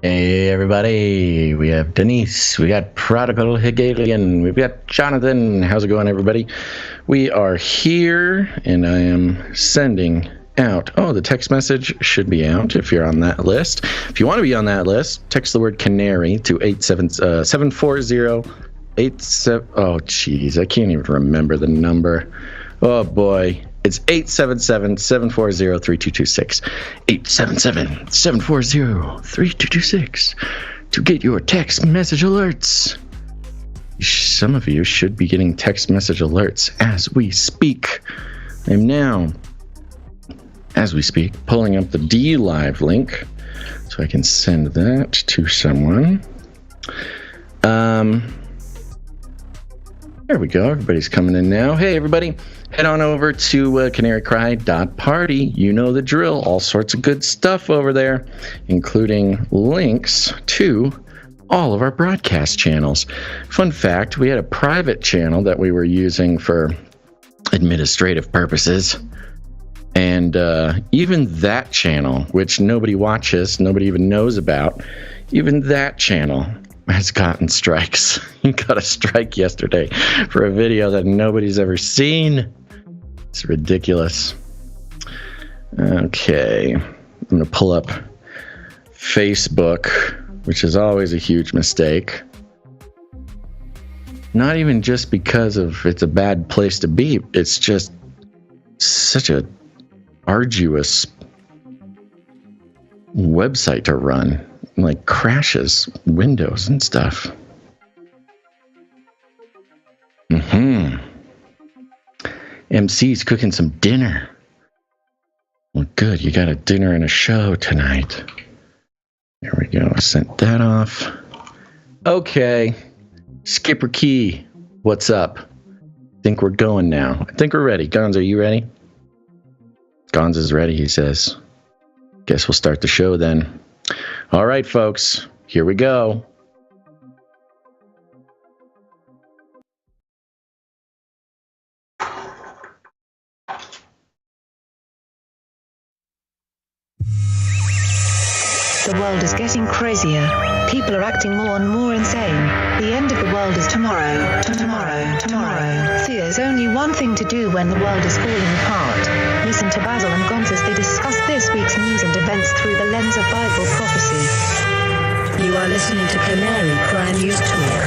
Hey everybody, we have Denise, we got Prodigal Hegelian, we've got Jonathan. How's it going, everybody? We are here, and I am sending out, the text message should be out if you're on that list. If you want to be on that list, text the word Canary to 740-87, oh geez, I can't even remember the number. Oh boy. It's 877-740-3226. 877-740-3226 to get your text message alerts. Some of you should be getting text message alerts as we speak. I'm now, as we speak, pulling up the DLive link so I can send that to someone. There we go. Everybody's coming in now. Hey, everybody. Head on over to canarycry.party. You know the drill. All sorts of good stuff over there, including links to all of our broadcast channels. Fun fact, we had a private channel that we were using for administrative purposes. And even that channel, which nobody watches, nobody even knows about, even that channel has gotten strikes. You got a strike yesterday for a video that nobody's ever seen. It's ridiculous. Okay, I'm going to pull up Facebook, which is always a huge mistake. Not even just because of it's a bad place to be. It's just such a arduous website to run. Like crashes windows and stuff. MC's cooking some dinner. Well, good. You got a dinner and a show tonight. There we go. I sent that off. Okay. Skipper Key, what's up? Think we're going now. I think we're ready. Gonz, are you ready? Gonz is ready, he says. Guess we'll start the show then. All right, folks, here we go. The world is getting crazier. People are acting more and more insane. The end of the world is tomorrow. Tomorrow. There's only one thing to do when the world is falling apart. Listen to Basil and Gonz as they discuss this week's news and events through the lens of Bible prophecy. You are listening to Canary Cry News Talk.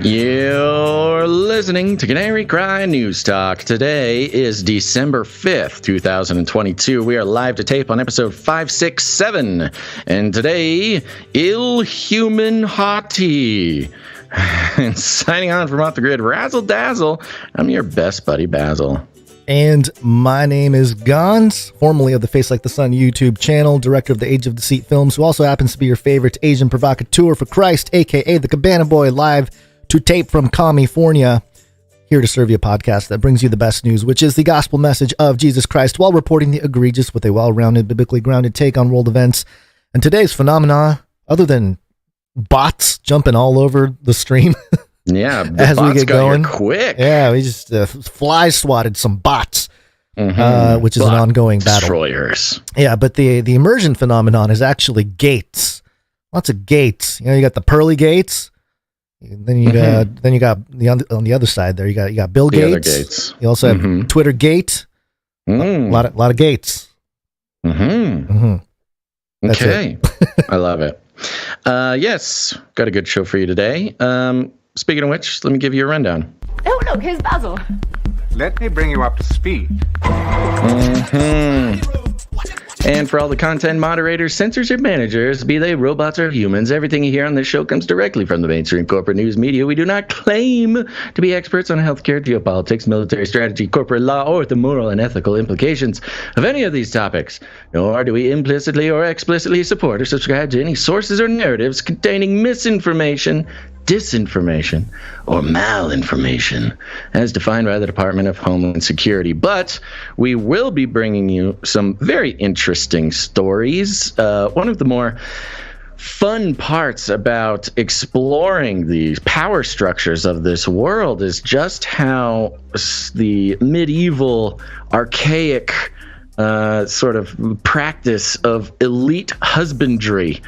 You're listening to Canary Cry News Talk. Today is December 5th, 2022. We are live to tape on episode 567. And today, Human HAUGHTY. And signing on from off the grid, Razzle Dazzle. I'm your best buddy, Basil. And my name is Gonz, formerly of the Face Like the Sun YouTube channel, director of the Age of Deceit films, who also happens to be your favorite Asian provocateur for Christ, a.k.a. the Cabana Boy, live to tape from California, here to serve you a podcast that brings you the best news, which is the gospel message of Jesus Christ, while reporting the egregious with a well-rounded, biblically grounded take on world events. And today's phenomena, other than bots jumping all over the stream, yeah, as we get going, quick. Yeah, we just fly swatted some bots, which is an ongoing battle. Destroyers. Yeah, but the immersion phenomenon is actually gates. Lots of gates. You know, you got the pearly gates. Then you got on the other side there. You got Bill Gates. Other gates. You also have Twitter Gate. A lot of gates. Okay, I love it. Yes, got a good show for you today. Speaking of which, let me give you a rundown. Oh look, here's Basil. Let me bring you up to speed. And for all the content moderators, censorship managers, be they robots or humans, everything you hear on this show comes directly from the mainstream corporate news media. We do not claim to be experts on healthcare, geopolitics, military strategy, corporate law, or the moral and ethical implications of any of these topics. Nor do we implicitly or explicitly support or subscribe to any sources or narratives containing misinformation, disinformation or malinformation, as defined by the Department of Homeland Security. But we will be bringing you some very interesting stories. One of the more fun parts about exploring the power structures of this world is just how the medieval, archaic sort of practice of elite husbandry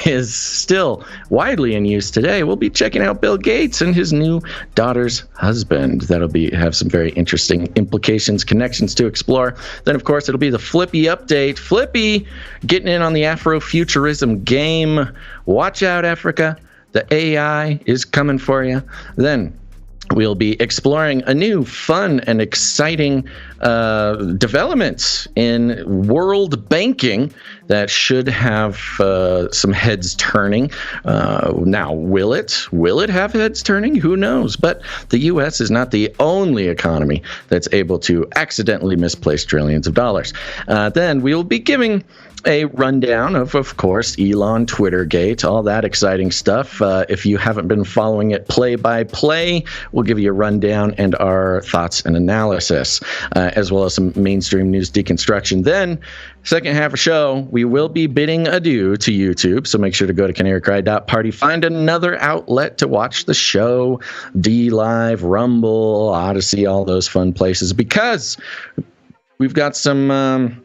is still widely in use today. We'll be checking out Bill Gates and his new daughter's husband. That'll have some very interesting implications, connections to explore. Then, of course, it'll be the Flippy update. Flippy getting in on the Afrofuturism game. Watch out, Africa. The AI is coming for you. Then we'll be exploring a new, fun, and exciting developments in world banking that should have some heads turning. Now, will it? Will it have heads turning? Who knows? But the U.S. is not the only economy that's able to accidentally misplace trillions of dollars. Then we'll be giving a rundown of course, Elon, Twittergate, all that exciting stuff. If you haven't been following it play by play, we'll give you a rundown and our thoughts and analysis, as well as some mainstream news deconstruction. Then, second half of show, we will be bidding adieu to YouTube, so make sure to go to canarycry.party, find another outlet to watch the show, DLive, Rumble, Odyssey, all those fun places, because we've got some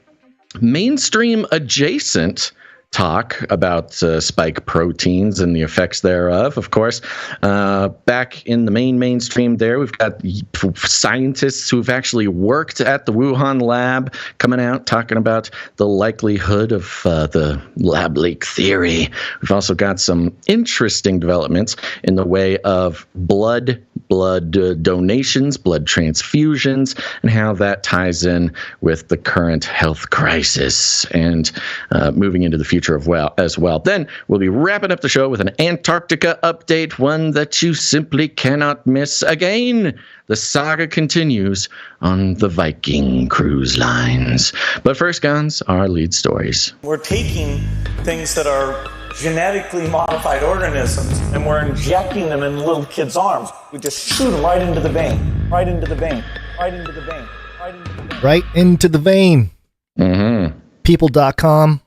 mainstream adjacent talk about spike proteins and the effects thereof. Of course, back in the mainstream there, we've got scientists who've actually worked at the Wuhan lab coming out talking about the likelihood of the lab leak theory. We've also got some interesting developments in the way of blood donations, blood transfusions, and how that ties in with the current health crisis and moving into the future as well. Then we'll be wrapping up the show with an Antarctica update, one that you simply cannot miss. Again, the saga continues on the Viking cruise lines. But first, guns, our lead stories. We're taking things that are genetically modified organisms and we're injecting them in little kids' arms. We just shoot them right into the vein, right into the vein, right into the vein, right into the vein. Right into the vein. Mm-hmm. People.com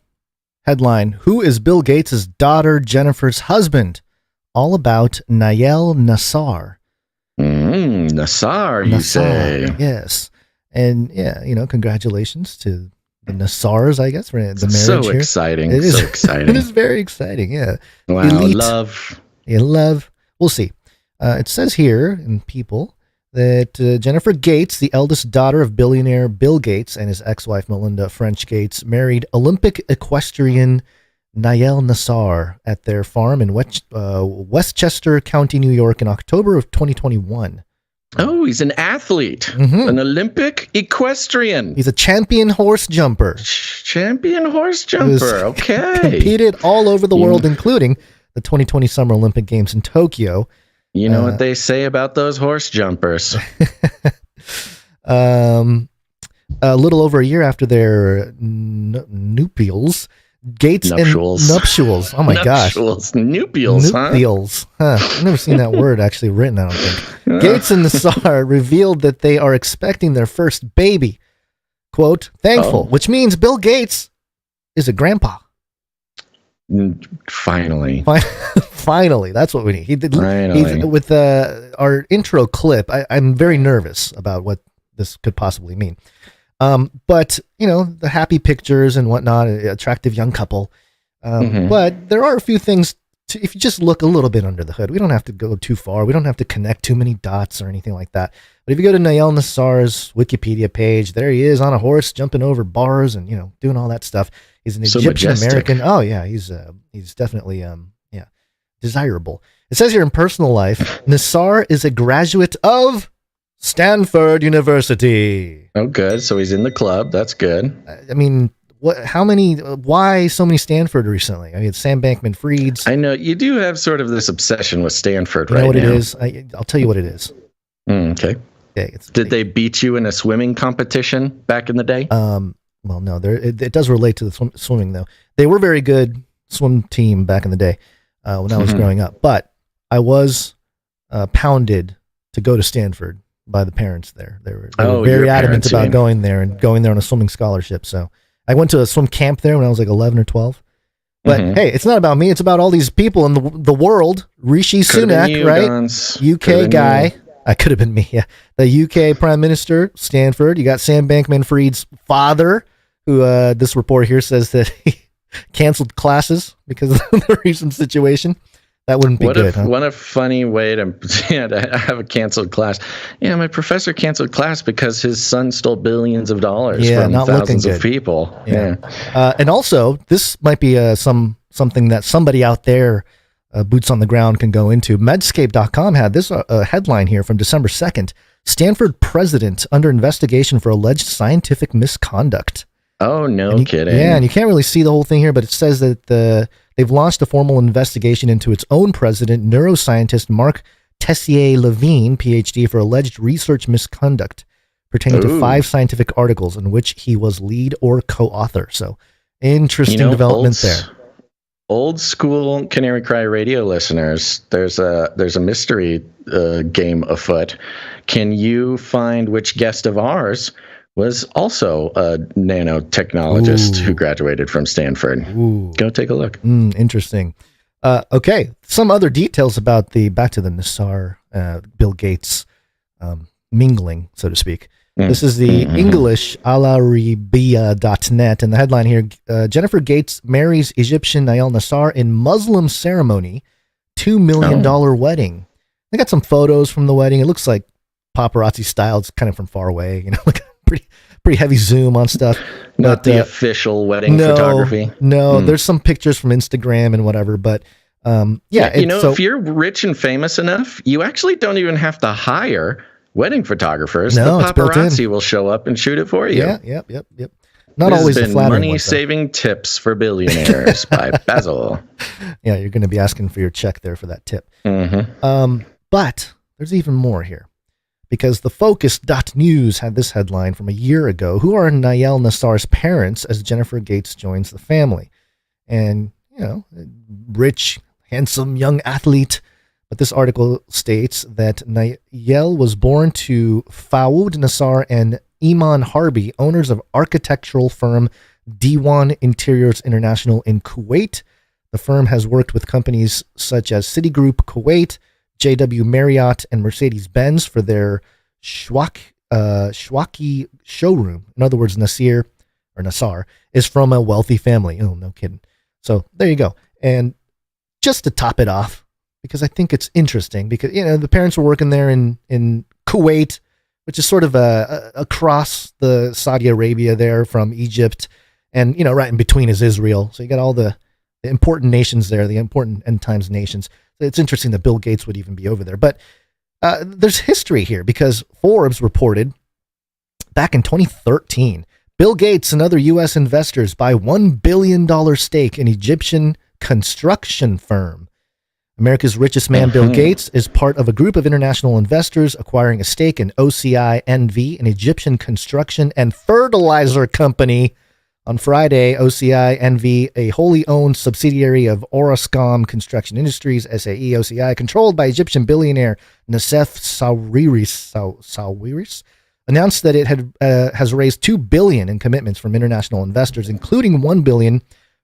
headline: Who is Bill Gates' daughter Jennifer's husband? All about Nayel Nassar. Nassar, you say? Yes. And yeah, congratulations to the Nassars, I guess, for the marriage. So here. exciting. It is, so exciting. It is very exciting, yeah. Wow, Elite. love. Yeah, love. We'll see. It says here in People that Jennifer Gates, the eldest daughter of billionaire Bill Gates and his ex-wife Melinda French Gates, married Olympic equestrian Nayel Nassar at their farm in Westchester County, New York in October of 2021. Oh, he's an athlete, an Olympic equestrian. He's a champion horse jumper. Champion horse jumper, okay. Competed all over the world, including the 2020 Summer Olympic Games in Tokyo. You know what they say about those horse jumpers. A little over a year after their nuptials, Gates nuptials. Oh my gosh. Nuptials, huh? I've never seen that word actually written, I don't think. Gates and Nassar revealed that they are expecting their first baby. Quote, thankful, which means Bill Gates is a grandpa. Finally. Finally, that's what we need. Finally. With our intro clip, I'm very nervous about what this could possibly mean. But, the happy pictures and whatnot, attractive young couple. But there are a few things, if you just look a little bit under the hood, we don't have to go too far. We don't have to connect too many dots or anything like that. But if you go to Nayel Nassar's Wikipedia page, there he is on a horse jumping over bars and, doing all that stuff. He's an Egyptian American. Oh, yeah. He's definitely, desirable. It says here in personal life, Nassar is a graduate of Stanford University. Oh, good. So he's in the club. That's good. I mean, why so many Stanford recently? I mean, Sam Bankman-Fried's. I know you do have sort of this obsession with Stanford right now. You know what it is? I'll tell you what it is. Okay. Did they beat you in a swimming competition back in the day? Well, no, it does relate to the swimming though. They were very good swim team back in the day when I was growing up. But I was pounded to go to Stanford by the parents there. They were very adamant about going there and going there on a swimming scholarship. So I went to a swim camp there when I was like 11 or 12. But hey, it's not about me. It's about all these people in the world. Rishi Sunak, right? UK guy. I could have been me, yeah. The UK Prime Minister, Stanford. You got Sam Bankman-Fried's father, who this report here says that he canceled classes because of the recent situation. That wouldn't be good, huh? What a funny way to have a canceled class. Yeah, my professor canceled class because his son stole billions of dollars from thousands of people. Yeah. And also, this might be something that somebody out there, boots on the ground, can go into. Medscape.com had this headline here from December 2nd. Stanford president under investigation for alleged scientific misconduct. Oh, no kidding. Yeah, and you can't really see the whole thing here, but it says that they've launched a formal investigation into its own president, neuroscientist Mark Tessier-Levine, PhD, for alleged research misconduct pertaining to 5 scientific articles in which he was lead or co-author. So, interesting development there. Old school Canary Cry radio listeners, there's a mystery game afoot. Can you find which guest of ours was also a nanotechnologist who graduated from Stanford? Go take a look. Interesting. Okay, some other details about back to the Nassar, Bill Gates mingling, so to speak. This is the English alarabia.net, and the headline here, Jennifer Gates marries Egyptian Nayel Nassar in Muslim ceremony, $2 million wedding. I got some photos from the wedding. It looks like paparazzi style. It's kind of from far away, like pretty heavy zoom on stuff. Not the official wedding photography. No, there's some pictures from Instagram and whatever, but if you're rich and famous enough, you actually don't even have to hire wedding photographers. No, the paparazzi will show up and shoot it for you. Yeah, yep. Not always the flattering money-saving tips for billionaires by Basil. Yeah, you're going to be asking for your check there for that tip. But there's even more here, because the Focus.news had this headline from a year ago. Who are Nayel Nassar's parents as Jennifer Gates joins the family? And, rich, handsome, young athlete. But this article states that Nayel was born to Fawad Nassar and Iman Harbi, owners of architectural firm D1 Interiors International in Kuwait. The firm has worked with companies such as Citigroup Kuwait, JW Marriott, and Mercedes-Benz for their Shwaki showroom. In other words, Nassar is from a wealthy family. Oh, no kidding. So there you go. And just to top it off, because I think it's interesting, because the parents were working there in Kuwait, which is sort of across the Saudi Arabia there from Egypt, and right in between is Israel. So you got all the important nations there, the important end times nations. So it's interesting that Bill Gates would even be over there. But there's history here, because Forbes reported back in 2013, Bill Gates and other U.S. investors buy $1 billion stake in Egyptian construction firm. America's richest man, Bill Gates, is part of a group of international investors acquiring a stake in OCI NV, an Egyptian construction and fertilizer company. On Friday, OCI NV, a wholly owned subsidiary of Orascom Construction Industries, SAE OCI, controlled by Egyptian billionaire Nassef Sawiris, announced that it has raised $2 billion in commitments from international investors, including $1 billion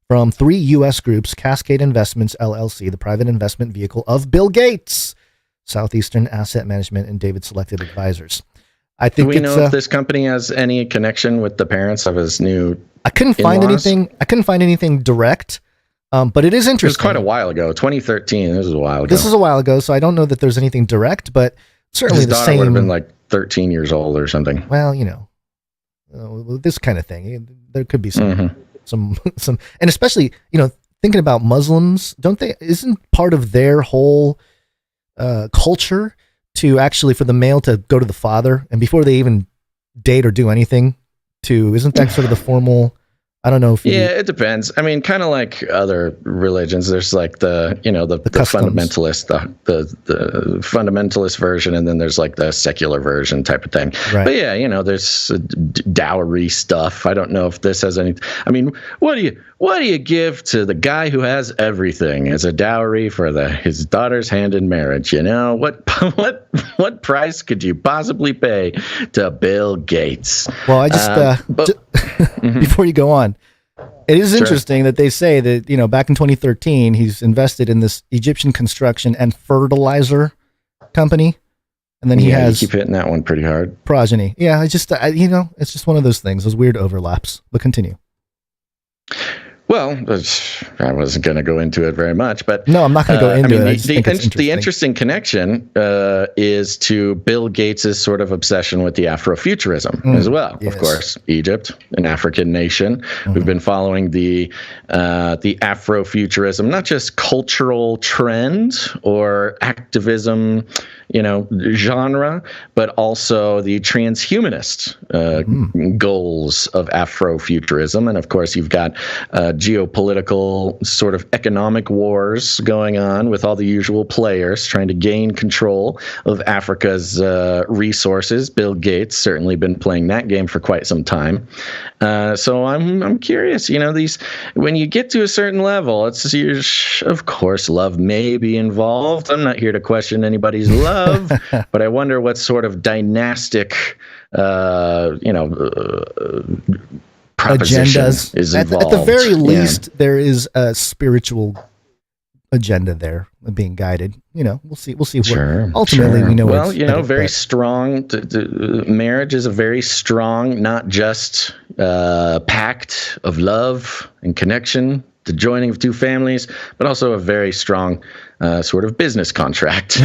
from 3 U.S. groups, Cascade Investments, LLC, the private investment vehicle of Bill Gates, Southeastern Asset Management, and David Selected Advisors. I think Do we know if this company has any connection with the parents of his new I couldn't find anything direct, but it is interesting. It was quite a while ago, 2013. This is a while ago. This is a while ago, so I don't know that there's anything direct, but certainly his daughter would have been like 13 years old or something. Well, this kind of thing, there could be some, and especially, thinking about Muslims, isn't part of their whole culture to actually, for the male to go to the father, and before they even date or do anything, isn't that sort of the formal? I don't know if it depends. I mean, kind of like other religions, there's like the fundamentalist, the fundamentalist version, and then there's like the secular version type of thing. Right. But yeah, there's dowry stuff. I don't know if this has any. I mean, what do what do you give to the guy who has everything as a dowry for his daughter's hand in marriage? You know, what price could you possibly pay to Bill Gates? Well, I just before you go on, it is interesting that they say that, you know, back in 2013, he's invested in this Egyptian construction and fertilizer company. And then he has you keep hitting that one pretty hard. Progeny. Yeah, it's just, you know, it's just one of those things, those weird overlaps. But continue. Well, I wasn't going to go into it very much, but no, I'm not going to go into it. The interesting connection is to Bill Gates's sort of obsession with the Afrofuturism as well. Yes. Of course, Egypt, an African nation. We've been following the Afrofuturism, not just cultural trend or activism, you know, genre, but also the transhumanist goals of Afrofuturism. And of course, you've got geopolitical sort of economic wars going on with all the usual players trying to gain control of Africa's resources. Bill Gates certainly been playing that game for quite some time. So I'm curious, you know, when you get to a certain level, of course, love may be involved. I'm not here to question anybody's love, but I wonder what sort of dynastic, agendas is involved. At the very least, there is a spiritual agenda there being guided. You know, we'll see. Sure, ultimately, we know. Well, you know, very strong. Marriage is a very strong, not just pact of love and connection, the joining of two families, but also a very strong sort of business contract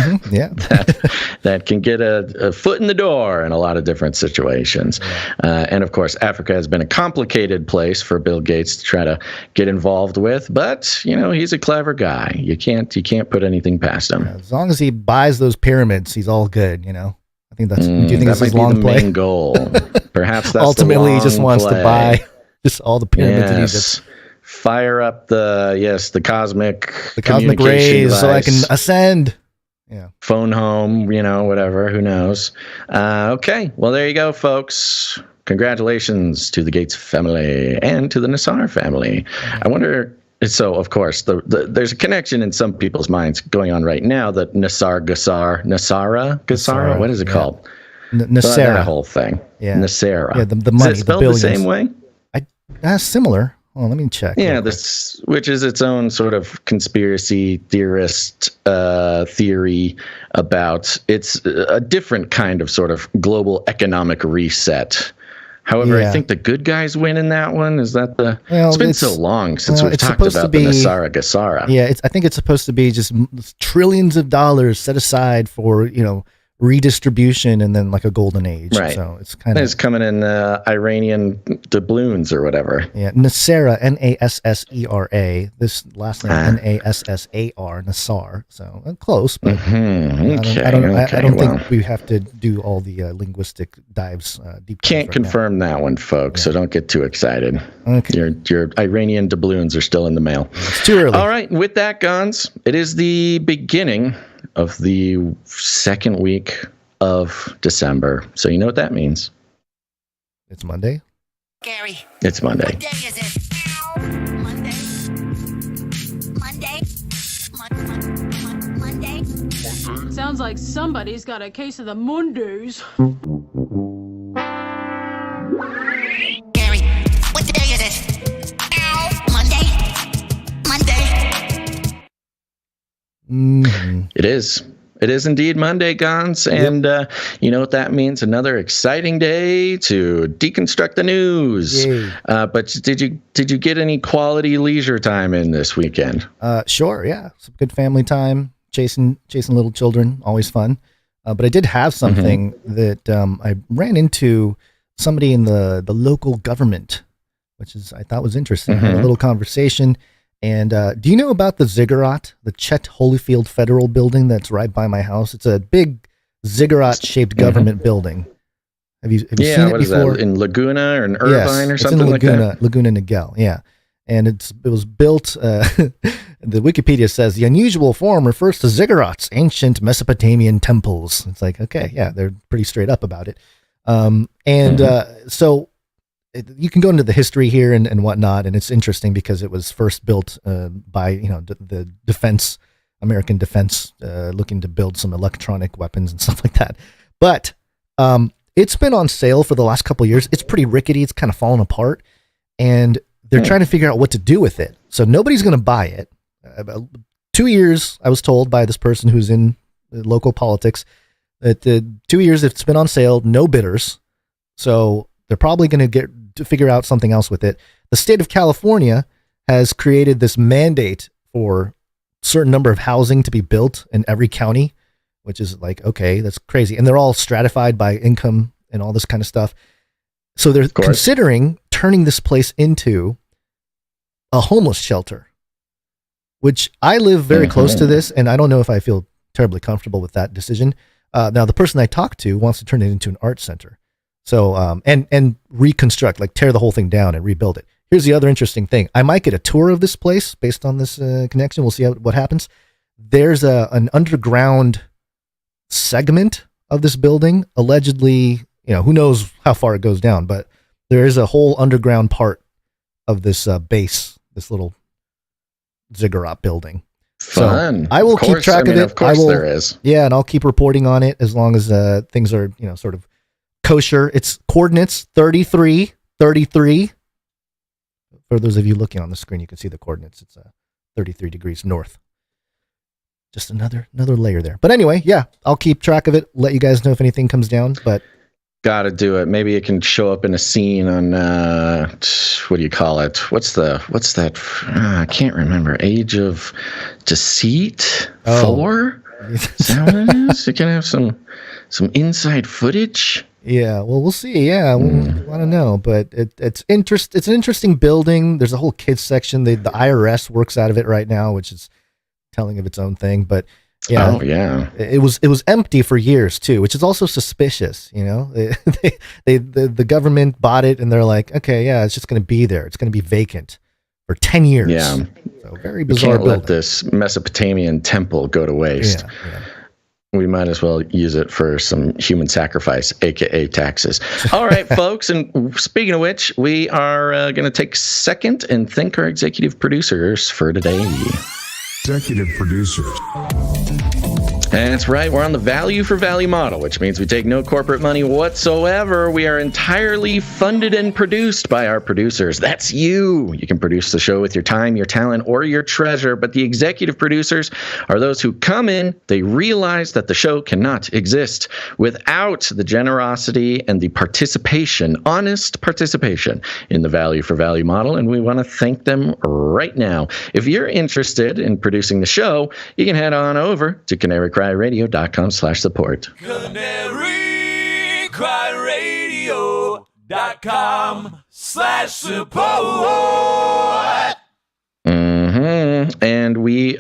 that can get a foot in the door in a lot of different situations. And of course, Africa has been a complicated place for Bill Gates to try to get involved with, but you know, he's a clever guy. You can't put anything past him. As long as he buys those pyramids, he's all good, you know. I think that's, do you think that's his long play? Main goal. Perhaps that's ultimately he just wants play. To buy just all the pyramids in Egypt. Fire up the cosmic rays device. So I can ascend. Yeah. Phone home, you know, whatever, who knows. Okay. Well, there you go, folks. Congratulations to the Gates family and to the Nassar family. I wonder, so of course, there's a connection in some people's minds going on right now that Nassara, what is it called? Nassar. That whole thing. Yeah. Nassara. Yeah, the money, is it spelled the same way? Similar. Well, let me check. Yeah, which is its own sort of conspiracy theorist theory about it's a different kind of sort of global economic reset. However, I think the good guys win in that one. Is that it's been so long since we've talked about the Nassara Gassara. Yeah, I think it's supposed to be just trillions of dollars set aside for, you know, redistribution and then like a golden age. Right. So it's kind of. It's coming in Iranian doubloons or whatever. Yeah. Nassara, Nassera. This last name, Nassar, Nassar. So close, but I don't think we have to do all the linguistic dives deep. Can't confirm that one, folks. So don't get too excited. Okay. Your Iranian doubloons are still in the mail. It's too early. All right. With that, Gons, it is the beginning of the second week of December. So you know what that means. It's Monday. Gary. It's Monday. What day is it? Monday. Monday. Sounds like somebody's got a case of the Mondays. Gary, what day is it? Monday. It is. It is indeed Monday, Gons, and you know what that means? Another exciting day to deconstruct the news. But did you get any quality leisure time in this weekend? Sure, yeah, some good family time, chasing little children, always fun. But I did have something that I ran into somebody in the local government, which I thought was interesting. Had a little conversation. And do you know about the Ziggurat, the Chet Holyfield Federal Building that's right by my house? It's a big ziggurat-shaped government building. Have you seen it before? What is that, in Laguna or in Irvine or something like that? Laguna Niguel, yeah. And it was built, the Wikipedia says, the unusual form refers to ziggurats, ancient Mesopotamian temples. It's like, okay, yeah, they're pretty straight up about it. So you can go into the history here and whatnot, and it's interesting because it was first built by the defense, American defense, looking to build some electronic weapons and stuff like that. But it's been on sale for the last couple of years. It's pretty rickety. It's kind of fallen apart, and they're trying to figure out what to do with it. So nobody's going to buy it. 2 years, I was told by this person who's in local politics, that the 2 years it's been on sale, no bidders. So they're probably going to figure out something else with it. The state of California has created this mandate for a certain number of housing to be built in every county, which is like, okay, that's crazy. And they're all stratified by income and all this kind of stuff. So they're considering turning this place into a homeless shelter, which I live very close to this, and I don't know if I feel terribly comfortable with that decision. Now, the person I talked to wants to turn it into an art center. So, and reconstruct, like tear the whole thing down and rebuild it. Here's the other interesting thing. I might get a tour of this place based on this connection. We'll see what happens. There's an underground segment of this building, allegedly, who knows how far it goes down, but there is a whole underground part of this base, this little Ziggurat building. Fun. So I will keep track of it. Of course there is. Yeah, and I'll keep reporting on it as long as things are, sort of kosher. It's coordinates 33. For those of you looking on the screen, you can see the coordinates. It's 33 degrees north. Just another layer there. But anyway, yeah, I'll keep track of it. Let you guys know if anything comes down. But gotta do it. Maybe it can show up in a scene on what do you call it? What's that? I can't remember. Age of Deceit 4. Is that what it is? You can have some inside footage. Yeah, well, we'll see. Yeah, I don't know, but it's an interesting building. There's a whole kids section. The IRS works out of it right now, which is telling of its own thing. But yeah, oh yeah, it was empty for years too, which is also suspicious. The government bought it, and they're like, okay, yeah, it's just going to be there. It's going to be vacant for 10 years. Yeah, so very bizarre. We can't let this Mesopotamian temple go to waste. Yeah. We might as well use it for some human sacrifice, aka taxes. All right, folks. And speaking of which, we are going to take a second and thank our executive producers for today. Executive producers. That's right. We're on the value for value model, which means we take no corporate money whatsoever. We are entirely funded and produced by our producers. That's you. You can produce the show with your time, your talent, or your treasure. But the executive producers are those who come in, they realize that the show cannot exist without the generosity and the participation, honest participation in the value for value model. And we want to thank them right now. If you're interested in producing the show, you can head on over to canarycryradio.com/support. canarycryradio.com/support. And we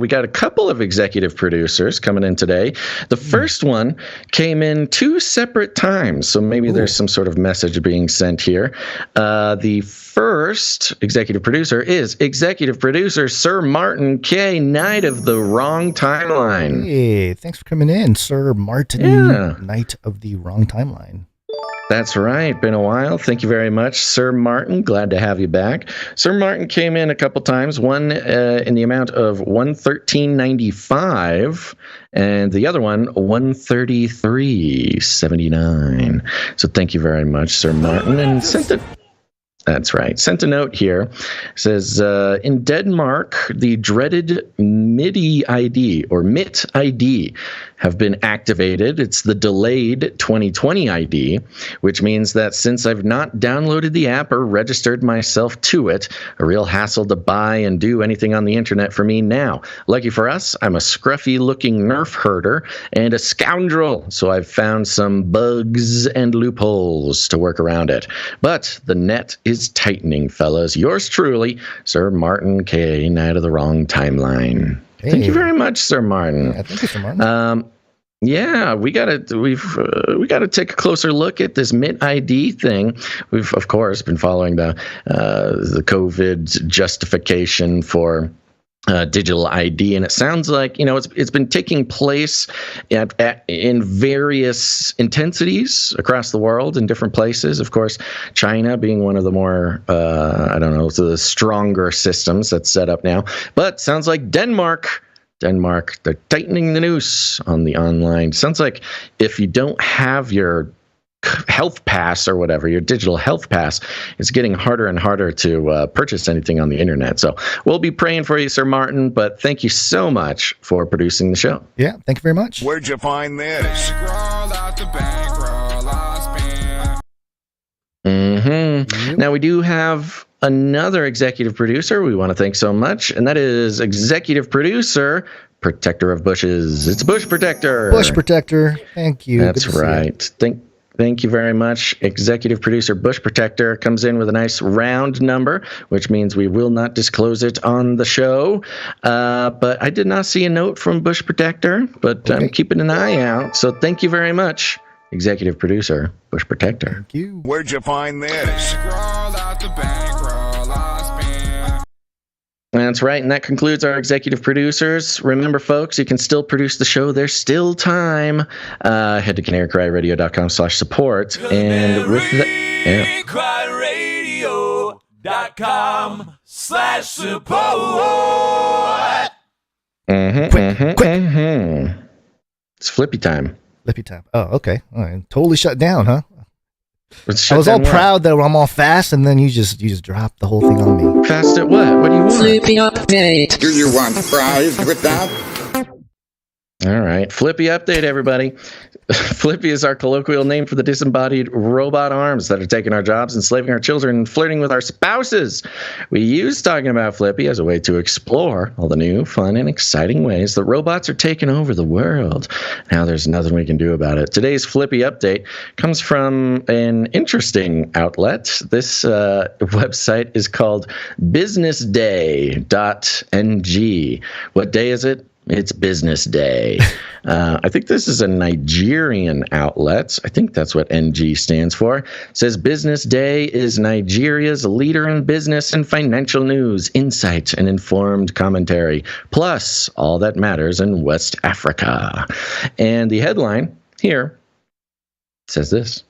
got a couple of executive producers coming in today. The first one came in 2 separate times, so maybe there's some sort of message being sent here. The first executive producer is executive producer Sir Martin K. Knight of the Wrong Timeline. Hey, thanks for coming in, Sir Martin Knight of the Wrong Timeline. That's right. Been a while. Thank you very much, Sir Martin. Glad to have you back. Sir Martin came in a couple times, one in the amount of $113.95 and the other one $133.79. So thank you very much, Sir Martin. And sent a note here. It says, in Denmark, the dreaded MIDI ID or MIT ID have been activated. It's the delayed 2020 ID, which means that since I've not downloaded the app or registered myself to it, a real hassle to buy and do anything on the internet for me now. Lucky for us, I'm a scruffy-looking nerf herder and a scoundrel, so I've found some bugs and loopholes to work around it. But the net is tightening, fellas. Yours truly, Sir Martin K. Knight of the Wrong Timeline. Hey. Thank you very much, Sir Martin. Yeah, thank you, Sir Martin. Yeah, we gotta take a closer look at this MIT ID thing. We've of course been following the COVID justification for digital ID, and it sounds like it's been taking place in various intensities across the world in different places. Of course, China being one of the more the stronger systems that's set up now. But sounds like Denmark, they're tightening the noose on the online. Sounds like if you don't have your health pass or whatever, your digital health pass, it's getting harder and harder to purchase anything on the internet. So we'll be praying for you, Sir Martin, but thank you so much for producing the show. Yeah, thank you very much. Where'd you find this? Now we do have another executive producer we want to thank so much, and that is executive producer, Protector of Bushes. It's Bush Protector. Bush Protector. Thank you. That's right. Thank you very much. Executive producer Bush Protector comes in with a nice round number, which means we will not disclose it on the show. But I did not see a note from Bush Protector, but I'm keeping an eye out. So thank you very much, executive producer Bush Protector. Thank you. Where'd you find this? That's right, and that concludes our executive producers. Remember, folks, you can still produce the show. There's still time. Head to canarycryradio.com/support. And with that, Quick. It's Flippy time. Flippy time. Oh, okay. All right. Totally shut down, huh? I was all proud that I'm all fast, and then you just dropped the whole thing on me. Fast at what? What do you want? Flippy update. Do you want fries with that? All right. Flippy update, everybody. Flippy is our colloquial name for the disembodied robot arms that are taking our jobs, enslaving our children, and flirting with our spouses. We use talking about Flippy as a way to explore all the new, fun, and exciting ways that robots are taking over the world. Now there's nothing we can do about it. Today's Flippy update comes from an interesting outlet. This website is called businessday.ng. What day is it? It's Business Day. I think this is a Nigerian outlet. I think that's what NG stands for. It says Business Day is Nigeria's leader in business and financial news, insight, and informed commentary, plus all that matters in West Africa. And the headline here says this: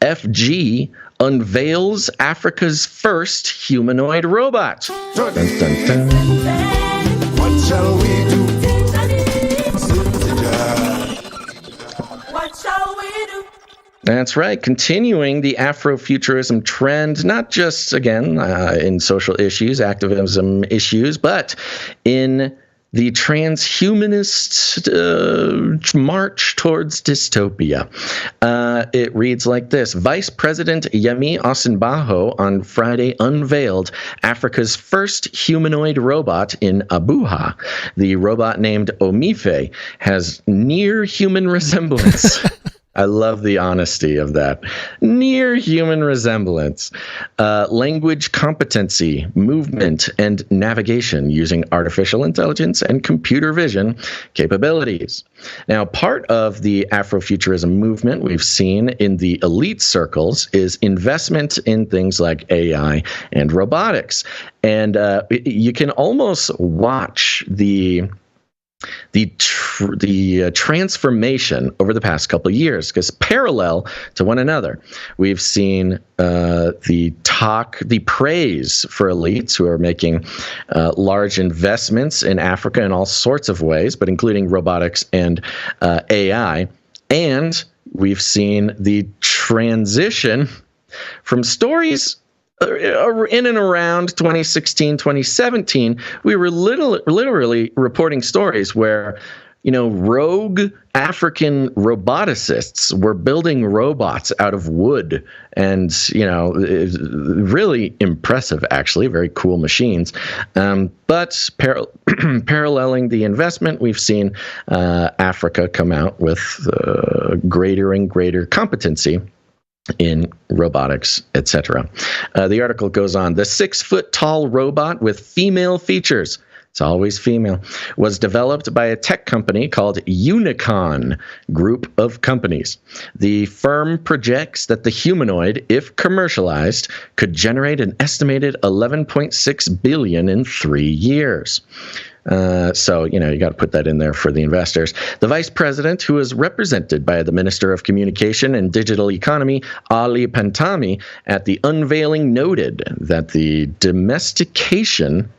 FG unveils Africa's first humanoid robot. Dun, dun, dun. What shall we do? That's right. Continuing the Afrofuturism trend, not just, again, in social issues, activism issues, but in the transhumanist march towards dystopia. It reads like this: Vice President Yemi Osinbajo on Friday unveiled Africa's first humanoid robot in Abuja. The robot, named Omife, has near human resemblance. I love the honesty of that. Near human resemblance. Language competency, movement, and navigation using artificial intelligence and computer vision capabilities. Now, part of the Afrofuturism movement we've seen in the elite circles is investment in things like AI and robotics. And you can almost watch the transformation over the past couple of years, because parallel to one another, we've seen the praise for elites who are making large investments in Africa in all sorts of ways, but including robotics and AI. And we've seen the transition from stories in and around 2016, 2017, we were literally reporting stories where, rogue African roboticists were building robots out of wood, and, really impressive, actually, very cool machines. But paralleling the investment, we've seen Africa come out with greater and greater competency in robotics, etc. The article goes on. The 6-foot-tall robot with female features, it's always female, was developed by a tech company called Unicon Group of Companies. The firm projects that the humanoid, if commercialized, could generate an estimated $11.6 billion in 3 years. So, you got to put that in there for the investors. The vice president, who is represented by the Minister of Communication and Digital Economy, Ali Pantami, at the unveiling noted that the domestication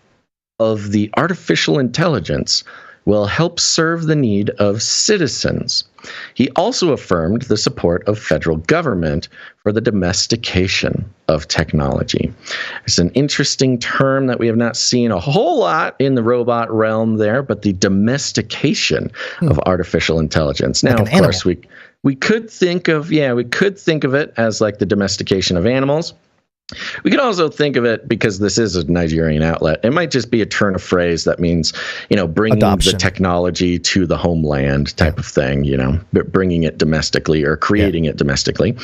of the artificial intelligence will help serve the need of citizens. He also affirmed the support of federal government for the domestication of technology. It's an interesting term that we have not seen a whole lot in the robot realm there, but the domestication of artificial intelligence. Now, Like of course, we could think of it as like the domestication of animals. We could also think of it, because this is a Nigerian outlet, it might just be a turn of phrase that means, bringing Adoption. the technology to the homeland type of thing, bringing it domestically or creating it domestically.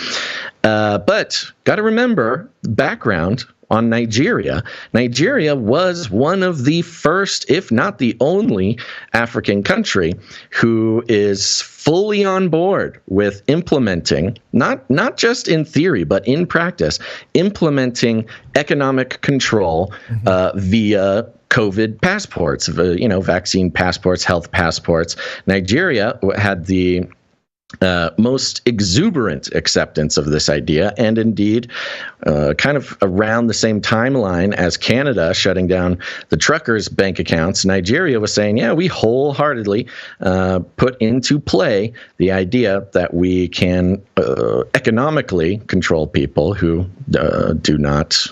But got to remember the background on Nigeria. Nigeria was one of the first, if not the only, African country who is fully on board with implementing, not just in theory, but in practice, implementing economic control via COVID passports, vaccine passports, health passports. Nigeria had the most exuberant acceptance of this idea, and indeed, kind of around the same timeline as Canada shutting down the truckers' bank accounts, Nigeria was saying, yeah, we wholeheartedly put into play the idea that we can economically control people who do not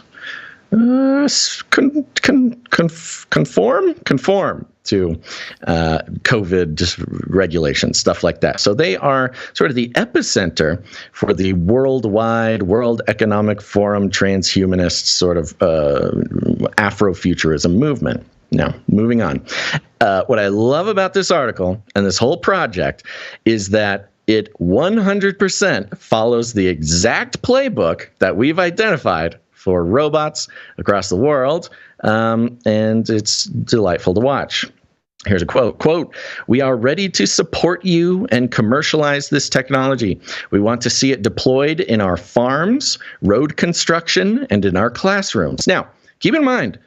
conform to COVID regulations, stuff like that. So they are sort of the epicenter for the worldwide World Economic Forum transhumanist sort of Afrofuturism movement. Now, moving on. What I love about this article and this whole project is that it 100% follows the exact playbook that we've identified for robots across the world, and it's delightful to watch. Here's a quote. Quote, "We are ready to support you and commercialize this technology. We want to see it deployed in our farms, road construction, and in our classrooms." Now, keep in mind,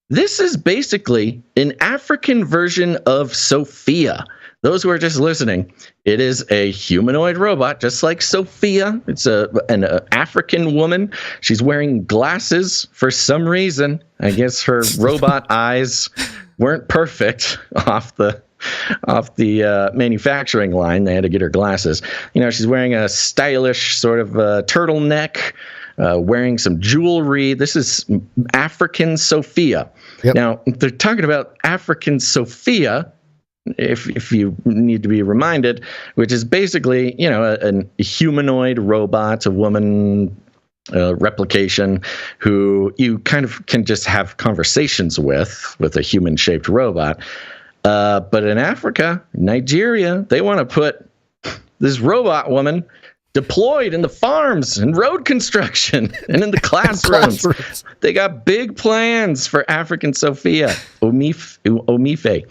this is basically an African version of Sofia. Those who are just listening, it is a humanoid robot, just like Sofia. It's an African woman. She's wearing glasses for some reason. I guess her robot eyes weren't perfect off the manufacturing line. They had to get her glasses. She's wearing a stylish sort of turtleneck, wearing some jewelry. This is African Sofia. Yep. Now, they're talking about African Sofia, if you need to be reminded, which is basically, a humanoid robot, a woman replication who you kind of can just have conversations with a human-shaped robot. But in Africa, Nigeria, they want to put this robot woman deployed in the farms and road construction and in the classrooms. They got big plans for African Sofia, Omife.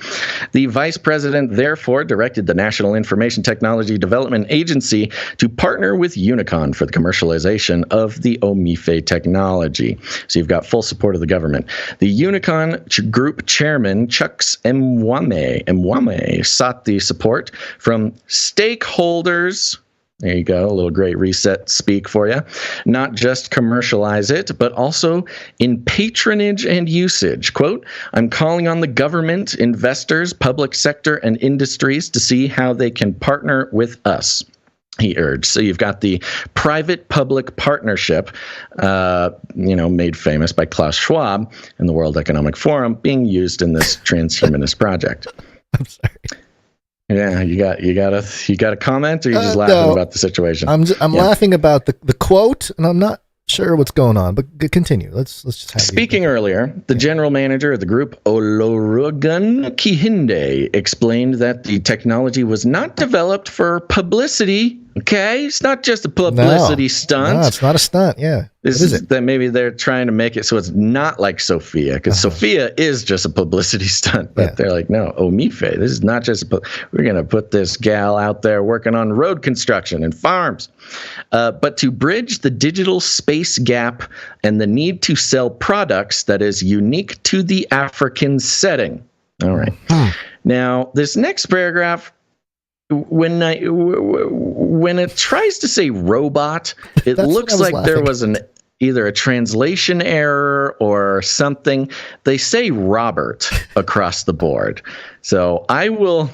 The vice president therefore directed the National Information Technology Development Agency to partner with Unicon for the commercialization of the Omife technology. So you've got full support of the government. The Unicon group chairman, Chucks Mwame, sought the support from stakeholders. There you go, a little Great Reset speak for you. Not just commercialize it, but also in patronage and usage. Quote, "I'm calling on the government, investors, public sector, and industries to see how they can partner with us," he urged. So you've got the private-public partnership, made famous by Klaus Schwab and the World Economic Forum, being used in this transhumanist project. I'm sorry. Yeah, you got a comment, or you just laughing about the situation? I'm laughing about the quote, and I'm not sure what's going on. But continue. Let's just have. Speaking earlier, the general manager of the group, Olorugun Kihinde, explained that the technology was not developed for publicity. Okay, it's not just a publicity stunt. No, it's not a stunt. Yeah, this is that maybe they're trying to make it so it's not like Sofia, because Sofia is just a publicity stunt. But they're like, no, Omife, this is not just we're going to put this gal out there working on road construction and farms. But to bridge the digital space gap and the need to sell products that is unique to the African setting. All right. Now, this next paragraph, when it tries to say robot, it looks like there was either a translation error or something. They say Robert across the board. So I will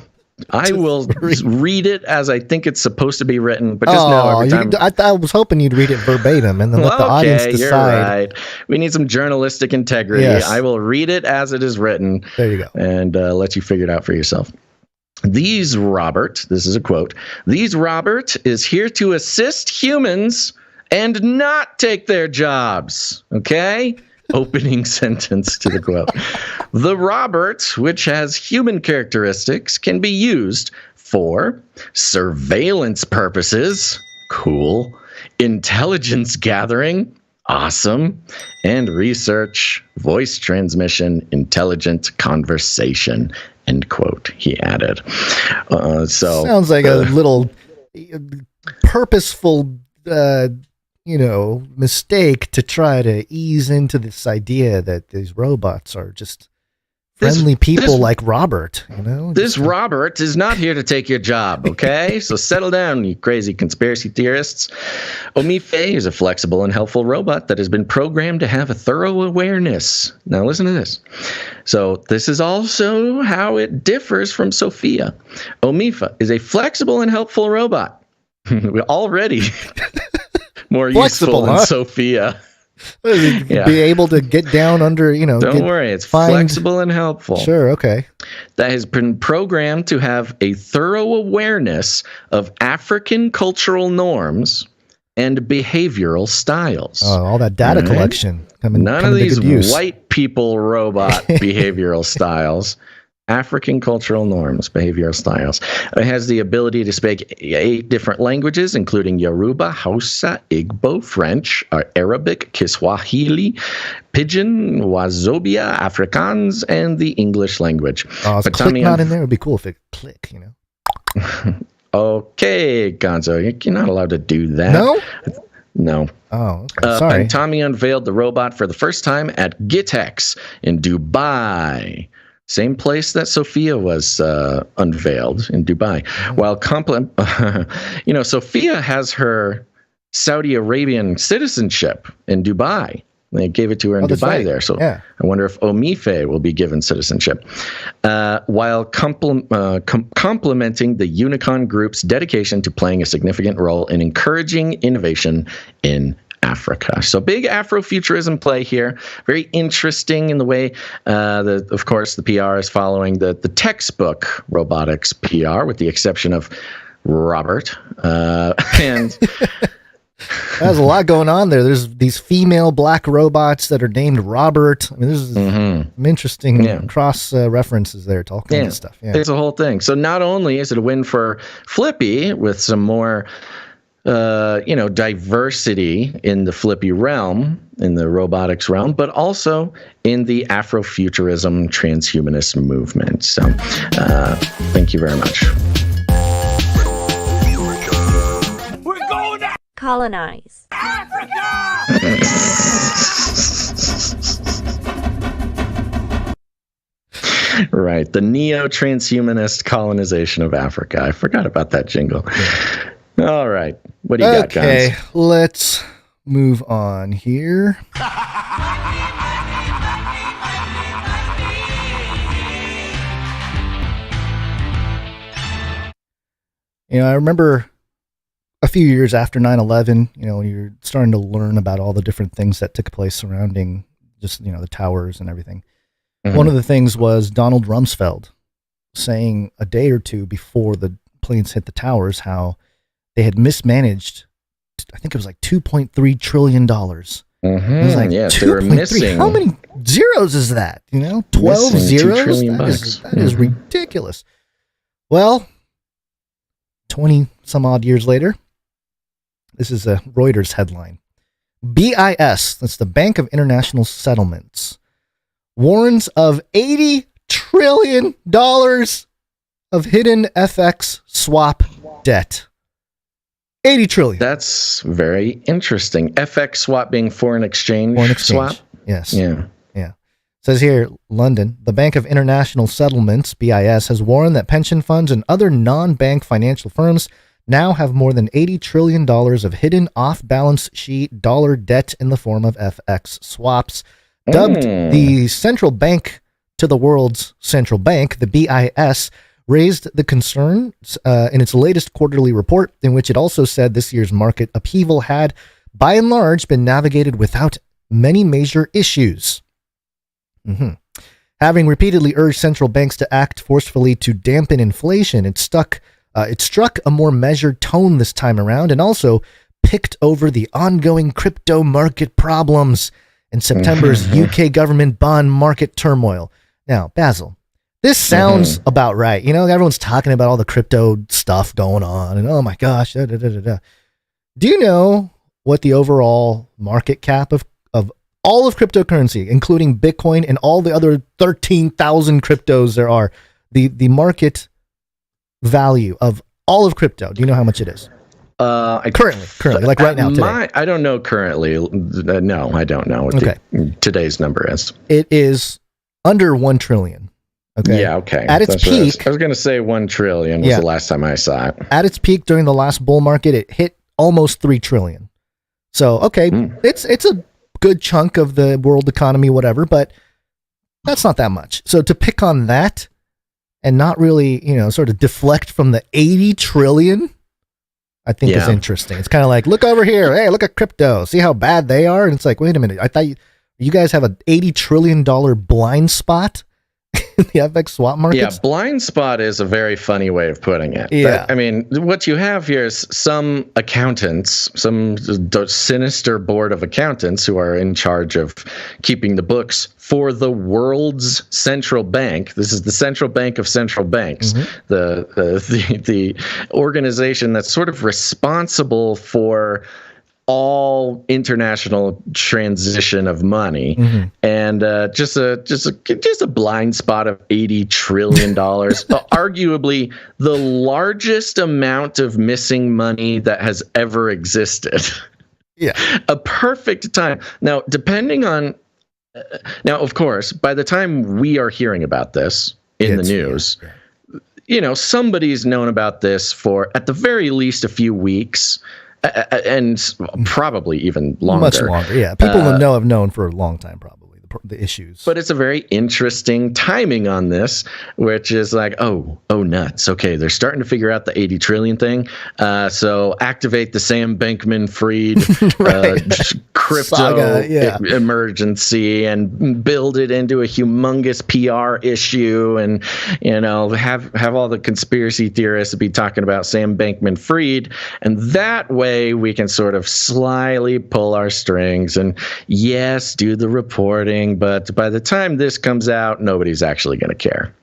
read it as I think it's supposed to be written, but just know every time. I was hoping you'd read it verbatim and then let the audience decide. You're right. We need some journalistic integrity. Yes. I will read it as it is written. There you go. And let you figure it out for yourself. These Robert, this is a quote, these Robert is here to assist humans and not take their jobs. Okay? Opening sentence to the quote. The Robert, which has human characteristics, can be used for surveillance purposes. Cool. Intelligence gathering. Awesome. And research, voice transmission, intelligent conversation. End quote, he added. Sounds like a little purposeful mistake to try to ease into this idea that these robots are just friendly people like Robert. This Robert is not here to take your job, okay? So settle down, you crazy conspiracy theorists. Omife is a flexible and helpful robot that has been programmed to have a thorough awareness. Now listen to this. So this is also how it differs from Sofia. Omife is a flexible and helpful robot. We're already more useful than Sofia. Be able to get down under, Don't worry, it's flexible and helpful. Sure, okay. That has been programmed to have a thorough awareness of African cultural norms and behavioral styles. Oh, all that data collection. None of these white people robot behavioral styles. African cultural norms, behavioral styles. It has the ability to speak 8 different languages, including Yoruba, Hausa, Igbo, French, Arabic, Kiswahili, Pidgin, Wazobia, Afrikaans, and the English language. Oh, is click not in there? It would be cool if it click, Okay, Gonzo, you're not allowed to do that. No? No. Oh, okay. Sorry. Tommy unveiled the robot for the first time at GITEX in Dubai. Same place that Sofia was unveiled in Dubai. While Sofia has her Saudi Arabian citizenship in Dubai. They gave it to her in Dubai there. So I wonder if Omife will be given citizenship. While complementing the Unicon Group's dedication to playing a significant role in encouraging innovation in Africa. So big Afrofuturism play here. Very interesting in the way of course, the PR is following the textbook robotics PR, with the exception of Robert. And there's a lot going on there. There's these female black robots that are named Robert. I mean, this is some interesting cross references there to all kinds of stuff. Yeah. It's a whole thing. So not only is it a win for Flippy with some more diversity in the Flippy realm, in the robotics realm, but also in the Afrofuturism transhumanist movement. So thank you very much. We're going to colonize Africa! Right. The neo-transhumanist colonization of Africa. I forgot about that jingle. Yeah. All right. What do you got, guys? Okay, let's move on here. I remember a few years after 9/11, when you're starting to learn about all the different things that took place surrounding just, the towers and everything. Mm-hmm. One of the things was Donald Rumsfeld saying a day or two before the planes hit the towers how they had mismanaged, I think it was like $2.3 trillion. Mm-hmm. It was like, yes, they were missing. How many zeros is that? 12 zeros? That is ridiculous. Well, 20 some odd years later, this is a Reuters headline. BIS, that's the Bank of International Settlements, warns of $80 trillion of hidden FX swap debt. 80 trillion. That's very interesting. FX swap being foreign exchange swap. Yes. Yeah. Says here, London, the Bank of International Settlements, BIS, has warned that pension funds and other non-bank financial firms now have more than $80 trillion of hidden off-balance sheet dollar debt in the form of FX swaps. Dubbed the central bank to the world's central bank, the BIS raised the concerns in its latest quarterly report, in which it also said this year's market upheaval had, by and large, been navigated without many major issues. Having repeatedly urged central banks to act forcefully to dampen inflation, it struck a more measured tone this time around, and also picked over the ongoing crypto market problems and September's UK government bond market turmoil. Now, Basil, this sounds about right. You know, everyone's talking about all the crypto stuff going on, and oh my gosh, Do you know what the overall market cap of all of cryptocurrency, including Bitcoin and all the other 13,000 cryptos there are, the market value of all of crypto? Do you know how much it is? Currently, like right now, today. I don't know currently. No, I don't know what today's number is. It is under 1 trillion. Okay. Yeah, okay. At its peak, I was going to say 1 trillion was the last time I saw it. At its peak during the last bull market, it hit almost 3 trillion. So, okay, it's a good chunk of the world economy, whatever, but that's not that much. So to pick on that and not really, sort of deflect from the 80 trillion, I think is interesting. It's kind of like, look over here. Hey, look at crypto. See how bad they are? And it's like, wait a minute. I thought you guys have an $80 trillion blind spot in the FX swap markets? Yeah, blind spot is a very funny way of putting it. Yeah. But, I mean, what you have here is some accountants, some sinister board of accountants who are in charge of keeping the books for the world's central bank. This is the central bank of central banks, the organization that's sort of responsible for all international transition of money, and just a blind spot of $80 trillion, arguably the largest amount of missing money that has ever existed. Yeah, a perfect time. Now, depending on, of course, by the time we are hearing about this in the news, somebody's known about this for at the very least a few weeks. And probably even longer. Much longer, yeah. People have known for a long time, probably, the issues. But it's a very interesting timing on this, which is like, oh, nuts. Okay, they're starting to figure out the 80 trillion thing. So activate the Sam Bankman-Fried crypto saga, emergency and build it into a humongous PR issue, and have all the conspiracy theorists be talking about Sam Bankman-Fried, and that way we can sort of slyly pull our strings and do the reporting. But by the time this comes out, nobody's actually going to care.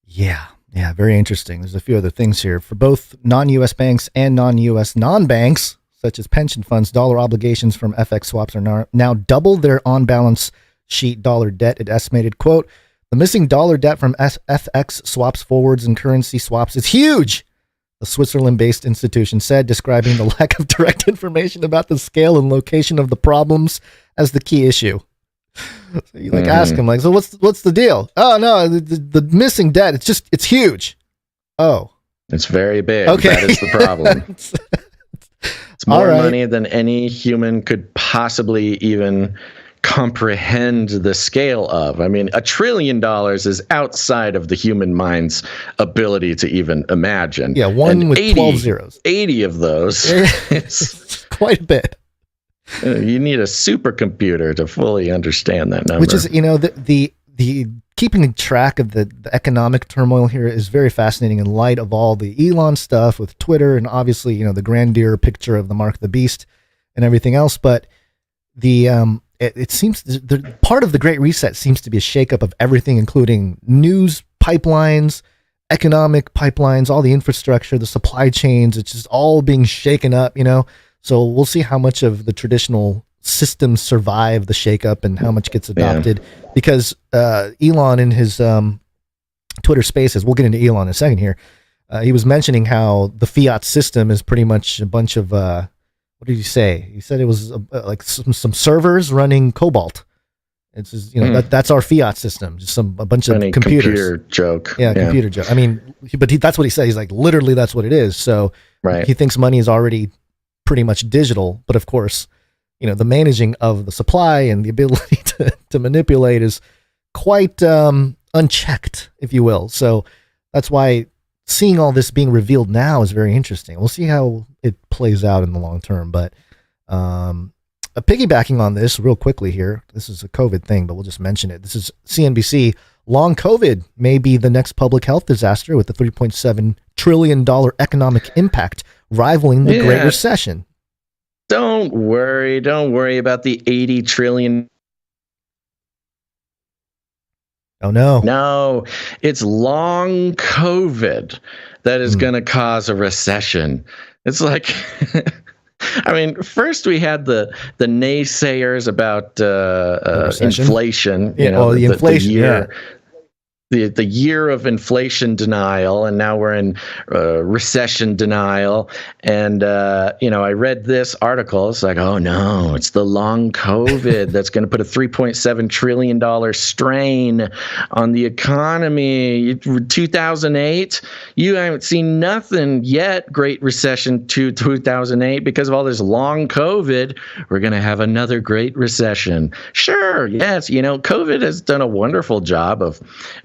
Yeah, very interesting. There's a few other things here. For both non-U.S. banks and non-U.S. non-banks, such as pension funds, dollar obligations from FX swaps are now double their on-balance sheet dollar debt. It estimated, quote, the missing dollar debt from FX swaps, forwards, and currency swaps is huge, the Switzerland-based institution said, describing the lack of direct information about the scale and location of the problems as the key issue. So you ask him so what's the deal? Oh no, the missing debt. It's huge. Oh, it's very big. Okay, that is the problem. It's more money than any human could possibly even comprehend the scale of. I mean, $1 trillion is outside of the human mind's ability to even imagine. Yeah, one with 12 zeros. 80 of those. It's quite a bit. You need a supercomputer to fully understand that number. Which is, the keeping track of the economic turmoil here is very fascinating in light of all the Elon stuff with Twitter and obviously, the grandeur picture of the Mark of the Beast and everything else. But it seems part of the Great Reset seems to be a shakeup of everything, including news pipelines, economic pipelines, all the infrastructure, the supply chains. It's just all being shaken up, So we'll see how much of the traditional systems survive the shakeup and how much gets adopted. Because Elon in his Twitter Spaces, we'll get into Elon in a second here. He was mentioning how the fiat system is pretty much a bunch of what did he say? He said it was like some servers running Cobalt, It's just, that's our fiat system, just a bunch of computers. Computer joke. Yeah, computer joke. I mean, but that's what he said. He's like, literally, that's what it is. So he thinks money is already pretty much digital. But of course, the managing of the supply and the ability to manipulate is quite unchecked, if you will. So that's why seeing all this being revealed now is very interesting. We'll see how it plays out in the long term. But piggybacking on this real quickly here, this is a COVID thing, but we'll just mention it. This is CNBC. Long COVID may be the next public health disaster with the $3.7 trillion economic impact rivaling the Great Recession. Don't worry about the 80 trillion. Oh, no. No, it's long COVID that is going to cause a recession. It's like, I mean, first we had the naysayers about inflation. The inflation, the year of inflation denial, and now we're in recession denial. And I read this article. It's like, oh no, it's the long COVID that's going to put a $3.7 trillion strain on the economy. 2008, you haven't seen nothing yet. Great Recession 2008, because of all this long COVID, we're going to have another Great Recession. Sure, yes, COVID has done a wonderful job of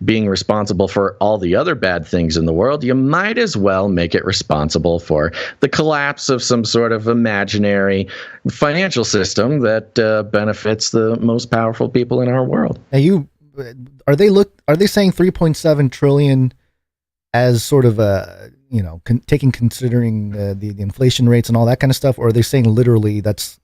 being responsible for all the other bad things in the world. You might as well make it responsible for the collapse of some sort of imaginary financial system that benefits the most powerful people in our world. Are they saying 3.7 trillion as sort of a considering the inflation rates and all that kind of stuff, or are they saying literally that's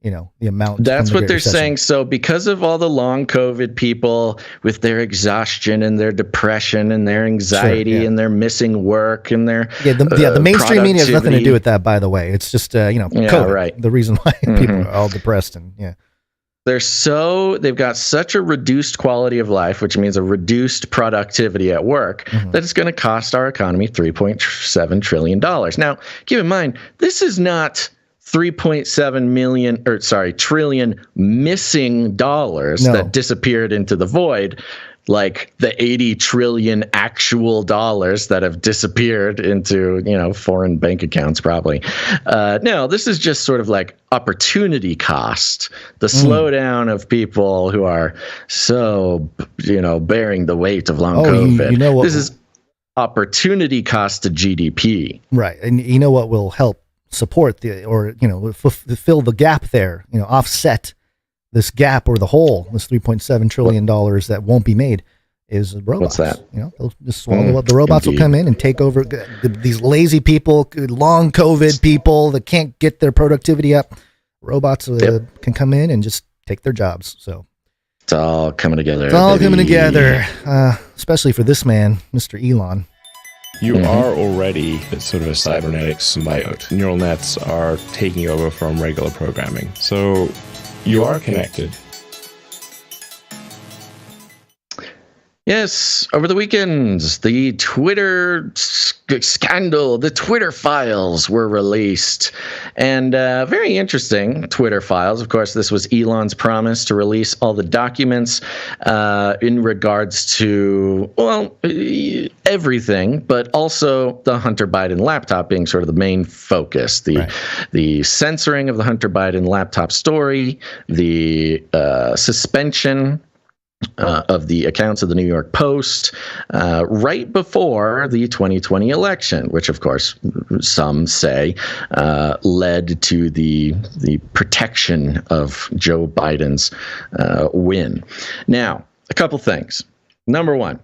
the amount? That's what they're saying. So because of all the long COVID people with their exhaustion and their depression and their anxiety and their missing work and their the mainstream media has nothing to do with that, by the way. It's just COVID, right. The reason why people are all depressed and they've got such a reduced quality of life, which means a reduced productivity at work, that it's going to cost our economy $3.7 trillion. Now, keep in mind, this is not 3.7 trillion missing dollars that disappeared into the void, like the 80 trillion actual dollars that have disappeared into, foreign bank accounts probably. No, this is just sort of like opportunity cost, the slowdown of people who are so, bearing the weight of long COVID. This is opportunity cost to GDP. Right. And you know what will help support fill the gap there, offset this gap or the hole, this $3.7 trillion that won't be made, is robots. What's that? They'll just swallow up. The robots will come in and take over these lazy people, long COVID people that can't get their productivity up. Robots can come in and just take their jobs. So it's all coming together. It's all coming together, especially for this man, Mr. Elon. You are already sort of a cybernetic symbiote. Neural nets are taking over from regular programming. So you are connected. Yes, over the weekends, the Twitter scandal, the Twitter files were released. And very interesting Twitter files. Of course, this was Elon's promise to release all the documents in regards to, everything, but also the Hunter Biden laptop being sort of the main focus. The censoring of the Hunter Biden laptop story, the suspension of the accounts of the New York Post right before the 2020 election, which, of course, some say led to the protection of Joe Biden's win. Now, a couple things. Number one,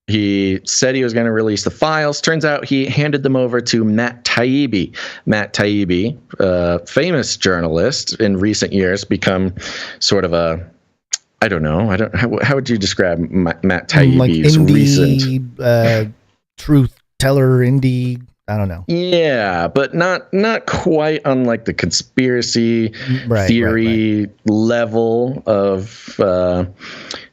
he said he was going to release the files. Turns out he handed them over to Matt Taibbi. Matt Taibbi, famous journalist in recent years, become sort of a, I don't know. How would you describe Matt Taibbi's recent truth teller, indie? I don't know. Yeah, but not quite on like the conspiracy theory level of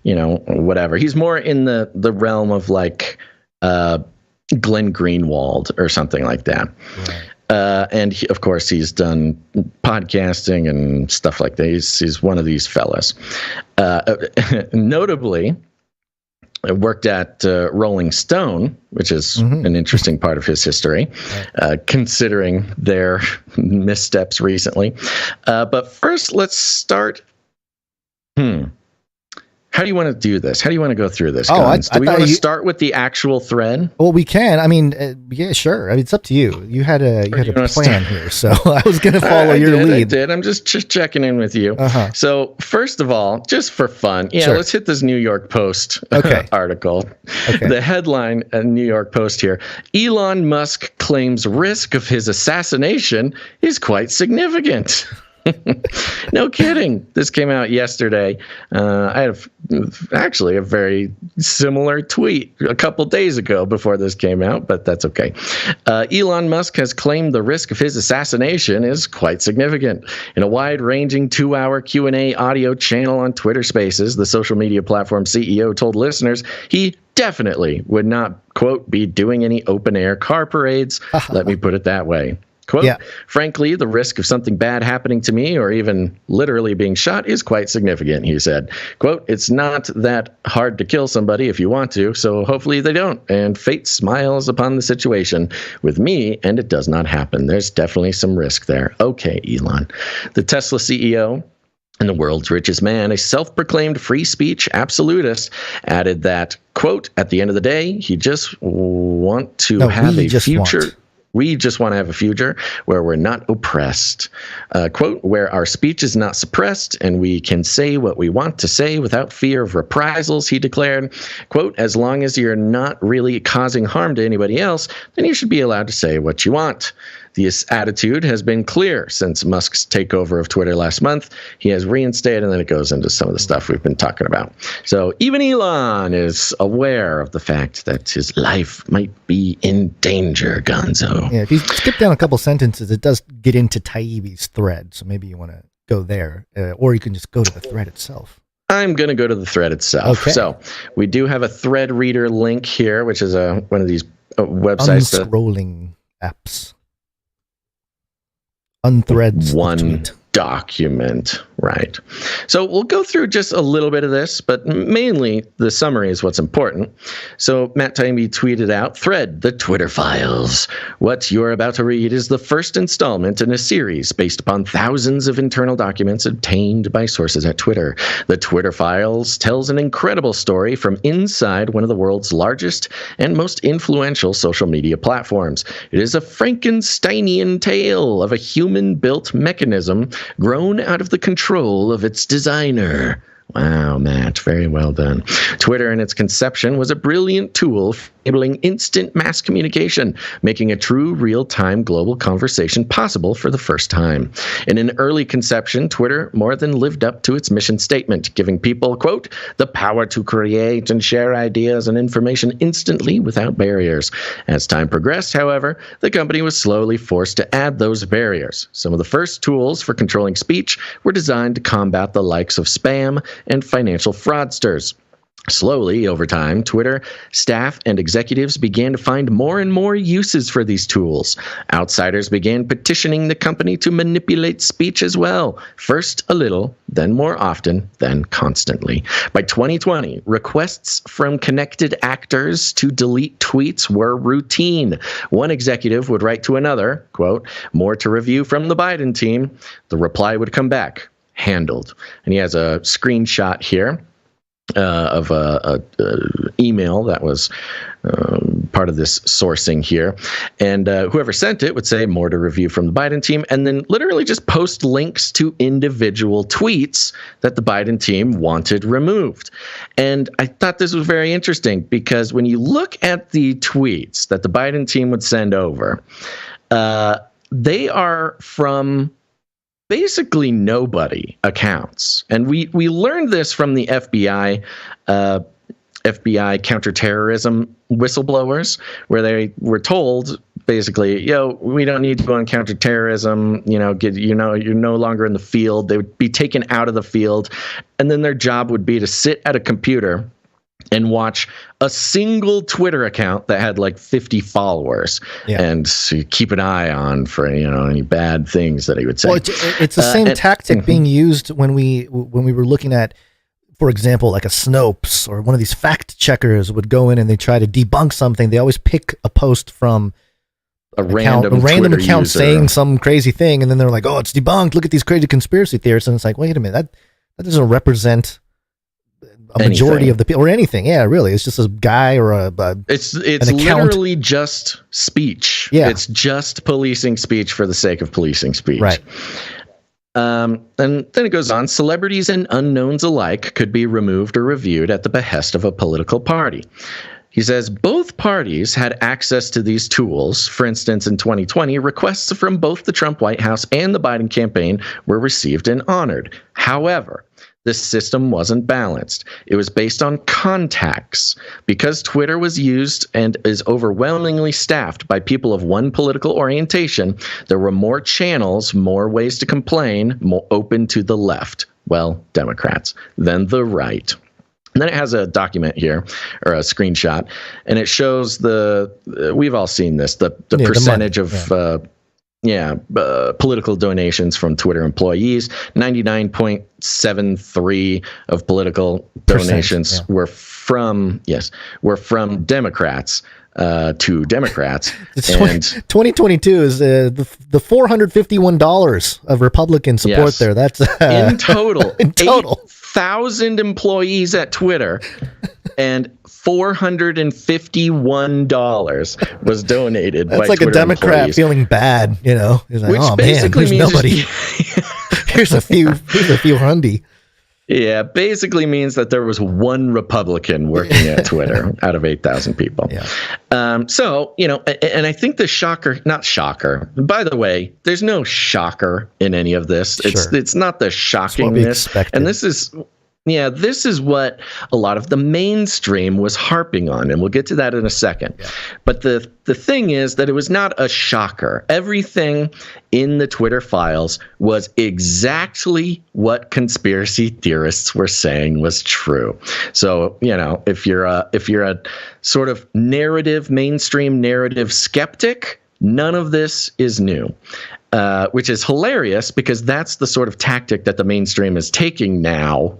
whatever. He's more in the realm of like Glen Greenwald or something like that. And of course, he's done podcasting and stuff like that. He's one of these fellas. Notably, worked at Rolling Stone, which is an interesting part of his history, considering their missteps recently. But first, let's start. How do you want to do this? How do you want to go through this? Do we want to start with the actual thread? Well, we can. I mean, yeah, sure. I mean, it's up to you. You had a plan here, so I was going to follow your lead. I did. I'm just checking in with you. So first of all, just for fun, let's hit this New York Post article. Okay. The headline, New York Post here: Elon Musk claims risk of his assassination is quite significant. No kidding. This came out yesterday. I have actually a very similar tweet a couple days ago before this came out, but that's okay. Elon Musk has claimed the risk of his assassination is quite significant. In a wide-ranging 2-hour Q&A audio channel on Twitter Spaces, the social media platform CEO told listeners he definitely would not, quote, be doing any open-air car parades. Let me put it that way. Quote, frankly, the risk of something bad happening to me or even literally being shot is quite significant, he said. Quote, it's not that hard to kill somebody if you want to, so hopefully they don't. And fate smiles upon the situation with me, and it does not happen. There's definitely some risk there. Okay, Elon. The Tesla CEO and the world's richest man, a self-proclaimed free speech absolutist, added that, quote, at the end of the day, he just want to have a future. We just want to have a future where we're not oppressed, quote, where our speech is not suppressed and we can say what we want to say without fear of reprisals, he declared. Quote, as long as you're not really causing harm to anybody else, then you should be allowed to say what you want. This attitude has been clear since Musk's takeover of Twitter last month. He has reinstated, and then it goes into some of the stuff we've been talking about. So even Elon is aware of the fact that his life might be in danger, Gonzo. Yeah, if you skip down a couple sentences, it does get into Taibbi's thread, so maybe you want to go there, or you can just go to the thread itself. I'm going to go to the thread itself. Okay. So we do have a thread reader link here, which is one of these websites. Unscrolling apps. Unthreads one document, right? So we'll go through just a little bit of this, but mainly the summary is what's important. So Matt Taibbi tweeted out, thread, the Twitter files. What you're about to read is the first installment in a series based upon thousands of internal documents obtained by sources at Twitter. The Twitter files tells an incredible story from inside one of the world's largest and most influential social media platforms. It is a Frankensteinian tale of a human-built mechanism grown out of the control of its designer. Wow, Matt, very well done. Twitter in its conception was a brilliant tool for enabling instant mass communication, making a true real-time global conversation possible for the first time. In an early conception, Twitter more than lived up to its mission statement, giving people, quote, the power to create and share ideas and information instantly without barriers. As time progressed, however, the company was slowly forced to add those barriers. Some of the first tools for controlling speech were designed to combat the likes of spam and financial fraudsters. Slowly, over time, Twitter staff and executives began to find more and more uses for these tools. Outsiders began petitioning the company to manipulate speech as well, first a little, then more often, then constantly. By 2020, requests from connected actors to delete tweets were routine. One executive would write to another, quote, more to review from the Biden team. The reply would come back, handled. And he has a screenshot here of a email that was part of this sourcing here. And whoever sent it would say more to review from the Biden team, and then literally just post links to individual tweets that the Biden team wanted removed. And I thought this was very interesting because when you look at the tweets that the Biden team would send over, they are from basically nobody accounts. And we learned this from the FBI counterterrorism whistleblowers, where they were told basically, we don't need to go on counterterrorism, you're no longer in the field. They would be taken out of the field. And then their job would be to sit at a computer and watch a single Twitter account that had like 50 followers, and keep an eye on for any bad things that he would say. Well, it's the same tactic being used when we were looking at, for example, like a Snopes or one of these fact checkers would go in and they try to debunk something. They always pick a post from a random account user saying some crazy thing, and then they're like, "Oh, it's debunked. Look at these crazy conspiracy theorists." And it's like, wait a minute, that doesn't represent a majority of the people or anything. Yeah, really, it's just a guy or it's literally just speech. Yeah, it's just policing speech for the sake of policing speech. Right. And then it goes on. Celebrities and unknowns alike could be removed or reviewed at the behest of a political party. He says both parties had access to these tools. For instance, in 2020, requests from both the Trump White House and the Biden campaign were received and honored. However, this system wasn't balanced. It was based on contacts. Because Twitter was used and is overwhelmingly staffed by people of one political orientation, there were more channels, more ways to complain, more open to the left, well, Democrats, than the right. And then it has a document here, or a screenshot, and it shows we've all seen this, the percentage of political donations from Twitter employees. 99.73 of political donations were from Democrats to Democrats. 2022 is the $451 of Republican support there. That's in total. 8,000 employees at Twitter, and $451 was donated. That's by like Twitter a Democrat employees. Feeling bad, He's like, which oh basically man, means nobody. Here's a few hundy. Yeah, basically means that there was one Republican working at Twitter out of 8,000 people. Yeah. So, and I think the not shocker. By the way, there's no shocker in any of this. It's not the shockingness. And this is what a lot of the mainstream was harping on, and we'll get to that in a second. Yeah. But the thing is that it was not a shocker. Everything in the Twitter files was exactly what conspiracy theorists were saying was true. So, if you're a sort of mainstream narrative skeptic, none of this is new. Which is hilarious because that's the sort of tactic that the mainstream is taking now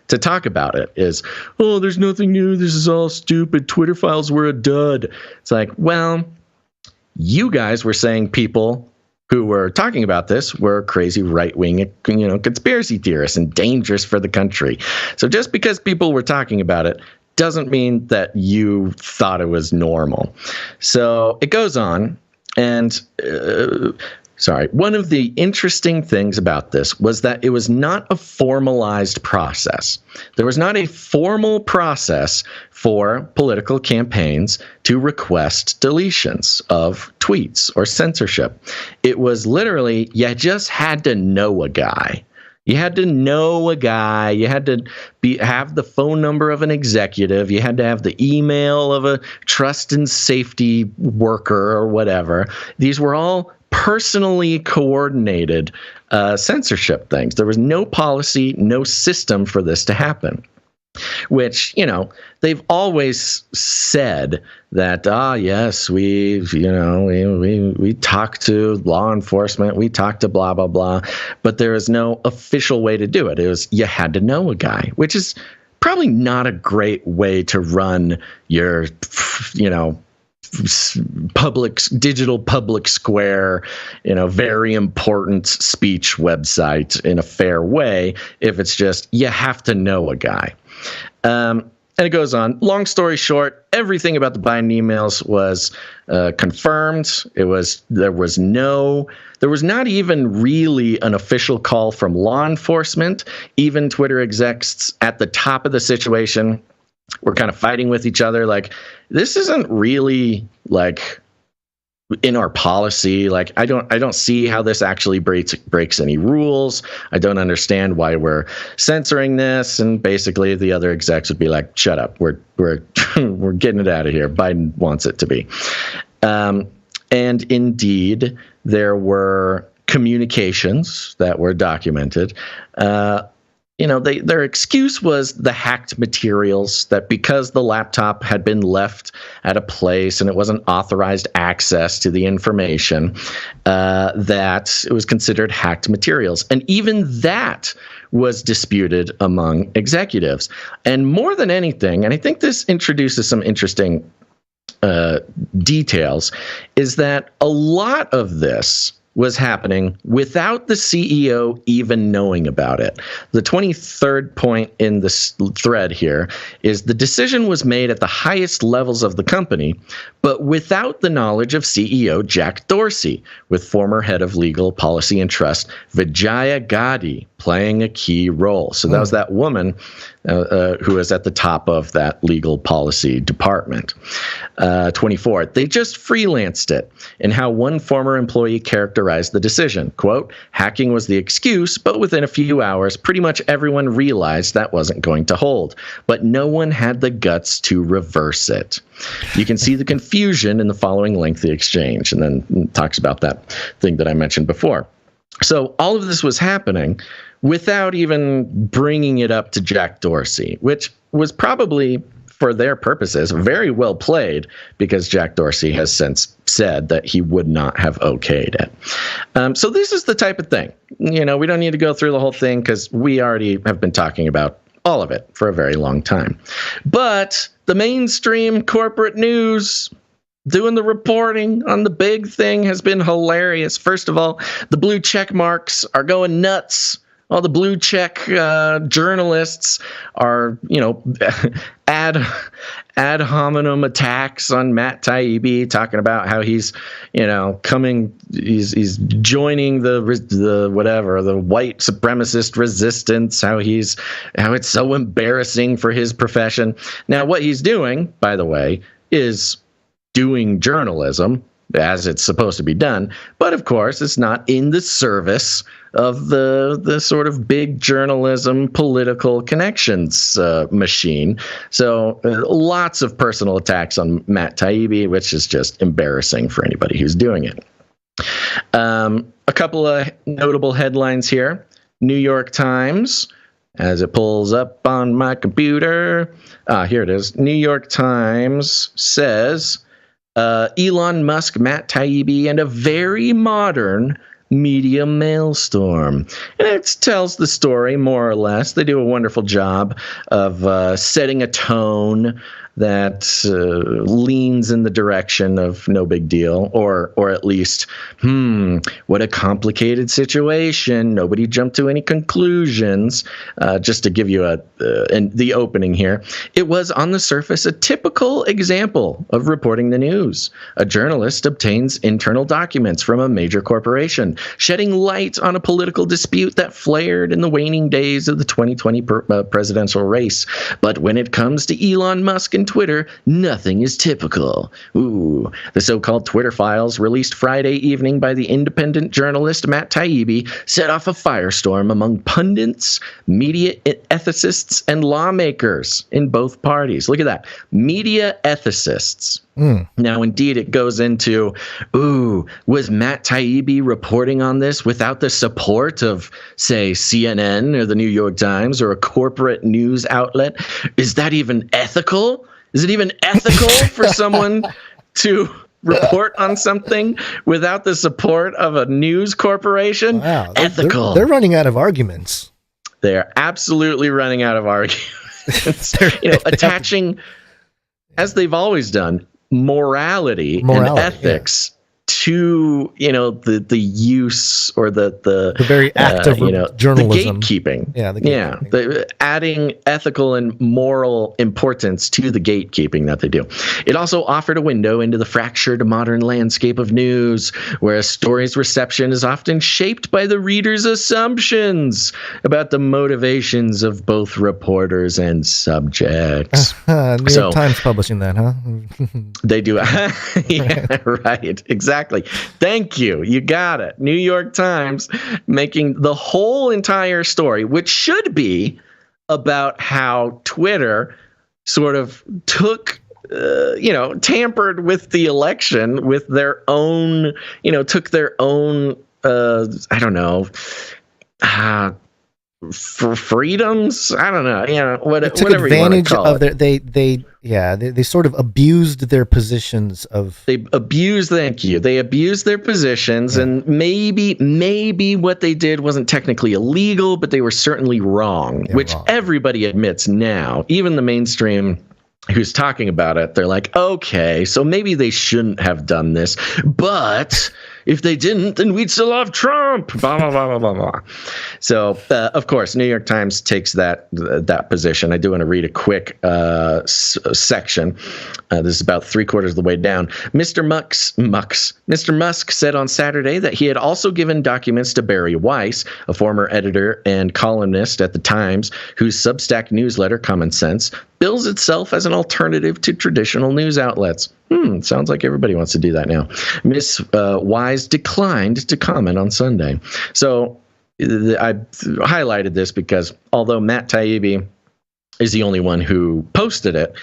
to talk about it is, oh, there's nothing new. This is all stupid. Twitter files were a dud. It's like, well, you guys were saying people who were talking about this were crazy right-wing, conspiracy theorists and dangerous for the country. So just because people were talking about it doesn't mean that you thought it was normal. So it goes on. And one of the interesting things about this was that it was not a formalized process. There was not a formal process for political campaigns to request deletions of tweets or censorship. It was literally, you just had to know a guy. You had to know a guy. You had to have the phone number of an executive. You had to have the email of a trust and safety worker or whatever. These were all personally coordinated censorship things. There was no policy, no system for this to happen. Which, they've always said that, yes, we talk to law enforcement, we talk to blah, blah, blah, but there is no official way to do it. It was, you had to know a guy, which is probably not a great way to run your, digital public square, very important speech website in a fair way if it's just, you have to know a guy. And it goes on. Long story short, everything about the Biden emails was confirmed. There was not even really an official call from law enforcement. Even Twitter execs at the top of the situation were kind of fighting with each other. Like, this isn't really like in our policy. Like, I don't see how this actually breaks any rules. I don't understand why we're censoring this. And basically the other execs would be like, shut up. We're getting it out of here. Biden wants it to be. And indeed, there were communications that were documented their excuse was the hacked materials, that because the laptop had been left at a place and it wasn't authorized access to the information, that it was considered hacked materials. And even that was disputed among executives. And more than anything, and I think this introduces some interesting details, is that a lot of this was happening without the CEO even knowing about it. The 23rd point in this thread here is the decision was made at the highest levels of the company, but without the knowledge of CEO Jack Dorsey, with former head of legal policy and trust Vijaya Gadde playing a key role. So that was that woman who was at the top of that legal policy department. 24, they just freelanced it, and how one former employee characterized the decision. Quote, hacking was the excuse, but within a few hours, pretty much everyone realized that wasn't going to hold. But no one had the guts to reverse it. You can see the confusion in the following lengthy exchange, and then talks about that thing that I mentioned before. So all of this was happening without even bringing it up to Jack Dorsey, which was probably, for their purposes, very well played, because Jack Dorsey has since said that he would not have okayed it. So this is the type of thing. We don't need to go through the whole thing because we already have been talking about all of it for a very long time. But the mainstream corporate news doing the reporting on the big thing has been hilarious. First of all, the blue check marks are going nuts. All the blue check journalists are, ad hominem attacks on Matt Taibbi, talking about how he's, he's joining the white supremacist resistance, how it's so embarrassing for his profession. Now, what he's doing, by the way, is doing journalism as it's supposed to be done, but of course it's not in the service of the sort of big journalism political connections machine. So lots of personal attacks on Matt Taibbi, which is just embarrassing for anybody who's doing it. A couple of notable headlines here. New York Times, as it pulls up on my computer. Here it is. New York Times says, Elon Musk, Matt Taibbi, and a very modern media maelstrom. And it tells the story more or less. They do a wonderful job of setting a tone that leans in the direction of no big deal, or at least, what a complicated situation. Nobody jumped to any conclusions. Just to give you the opening here, it was on the surface a typical example of reporting the news. A journalist obtains internal documents from a major corporation, shedding light on a political dispute that flared in the waning days of the 2020 presidential race. But when it comes to Elon Musk and Twitter, nothing is typical. The so-called Twitter files, released Friday evening by the independent journalist Matt Taibbi, set off a firestorm among pundits, media ethicists, and lawmakers in both parties. Look at that. Media ethicists. Now, indeed, it goes into, was Matt Taibbi reporting on this without the support of, say, CNN or the New York Times or a corporate news outlet? Is that even ethical? Is it even ethical for someone to report on something without the support of a news corporation? Wow, ethical. They're running out of arguments. They're absolutely running out of arguments. Attaching, as they've always done, morality and ethics to the use or the very act of journalism, the gatekeeping. The adding ethical and moral importance to the gatekeeping that they do. It also offered a window into the fractured modern landscape of news, where a story's reception is often shaped by the reader's assumptions about the motivations of both reporters and subjects. New York Times publishing that, huh? They do. Yeah, right. Exactly. Thank you. You got it. New York Times making the whole entire story, which should be about how Twitter sort of took, tampered with the election with their own, took their own, for freedoms. I don't know. They took whatever advantage you want to call of their they sort of abused their positions of. They abused. Thank you. They abused their positions, and maybe what they did wasn't technically illegal, but they were certainly wrong, which everybody admits now. Even the mainstream who's talking about it, they're like, okay, so maybe they shouldn't have done this, but if they didn't, then we'd still have Trump. Blah blah blah blah blah blah. So, of course, New York Times takes that position. I do want to read a quick section. This is about 3/4 of the way down. Mr. Musk said on Saturday that he had also given documents to Barry Weiss, a former editor and columnist at the Times, whose Substack newsletter, Common Sense, bills itself as an alternative to traditional news outlets. Sounds like everybody wants to do that now. Miss Wise declined to comment on Sunday. So I highlighted this because although Matt Taibbi is the only one who posted it,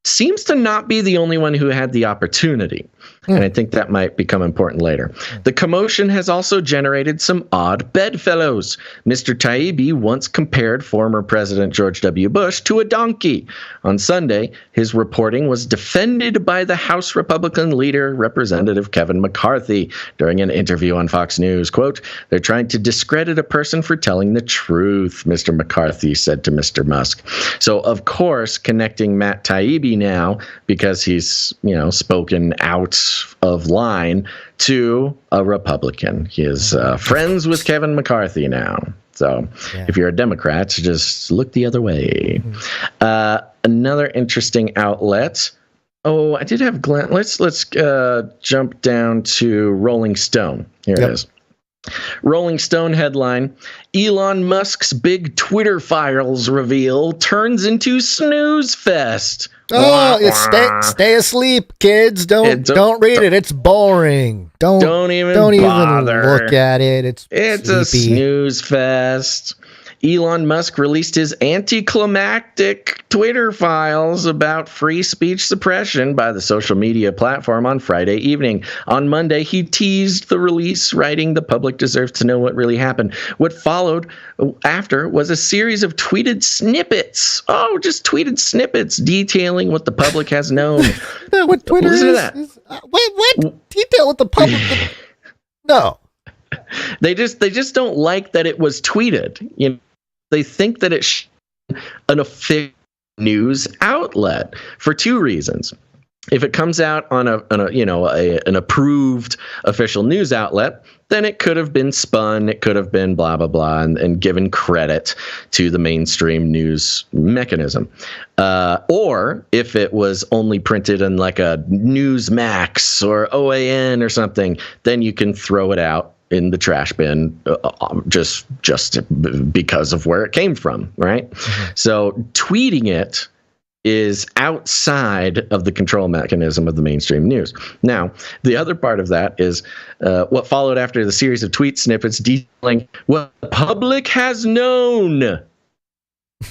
seems to not be the only one who had the opportunity. And I think that might become important later. The commotion has also generated some odd bedfellows. Mr. Taibbi once compared former President George W. Bush to a donkey. On Sunday, his reporting was defended by the House Republican leader, Representative Kevin McCarthy, during an interview on Fox News. Quote, "They're trying to discredit a person for telling the truth," Mr. McCarthy said to Mr. Musk. So, of course, connecting Matt Taibbi now, because he's, spoken out of line, to a Republican. He is friends with Kevin McCarthy now. So if you're a Democrat, just look the other way. Another interesting outlet. Oh, I did have Glenn. Let's jump down to Rolling Stone. Here it is. Rolling Stone headline: Elon Musk's big Twitter files reveal turns into snooze fest. Stay asleep, kids. Don't read it. It's boring. Don't even look at it. It's a snooze fest. Elon Musk released his anticlimactic Twitter files about free speech suppression by the social media platform on Friday evening. On Monday, he teased the release, writing, "The public deserves to know what really happened." What followed after was a series of tweeted snippets. Just tweeted snippets detailing what the public has known. What Twitter Listen is? to that. What? Detail what the public... No. They just don't like that it was tweeted. They think that it's an official news outlet for two reasons. If it comes out on an approved official news outlet, then it could have been spun, it could have been blah blah blah, and given credit to the mainstream news mechanism. Or if it was only printed in like a Newsmax or OAN or something, then you can throw it out in the trash bin just because of where it came from, right? So tweeting it is outside of the control mechanism of the mainstream news. Now, the other part of that is what followed after the series of tweet snippets detailing what the public has known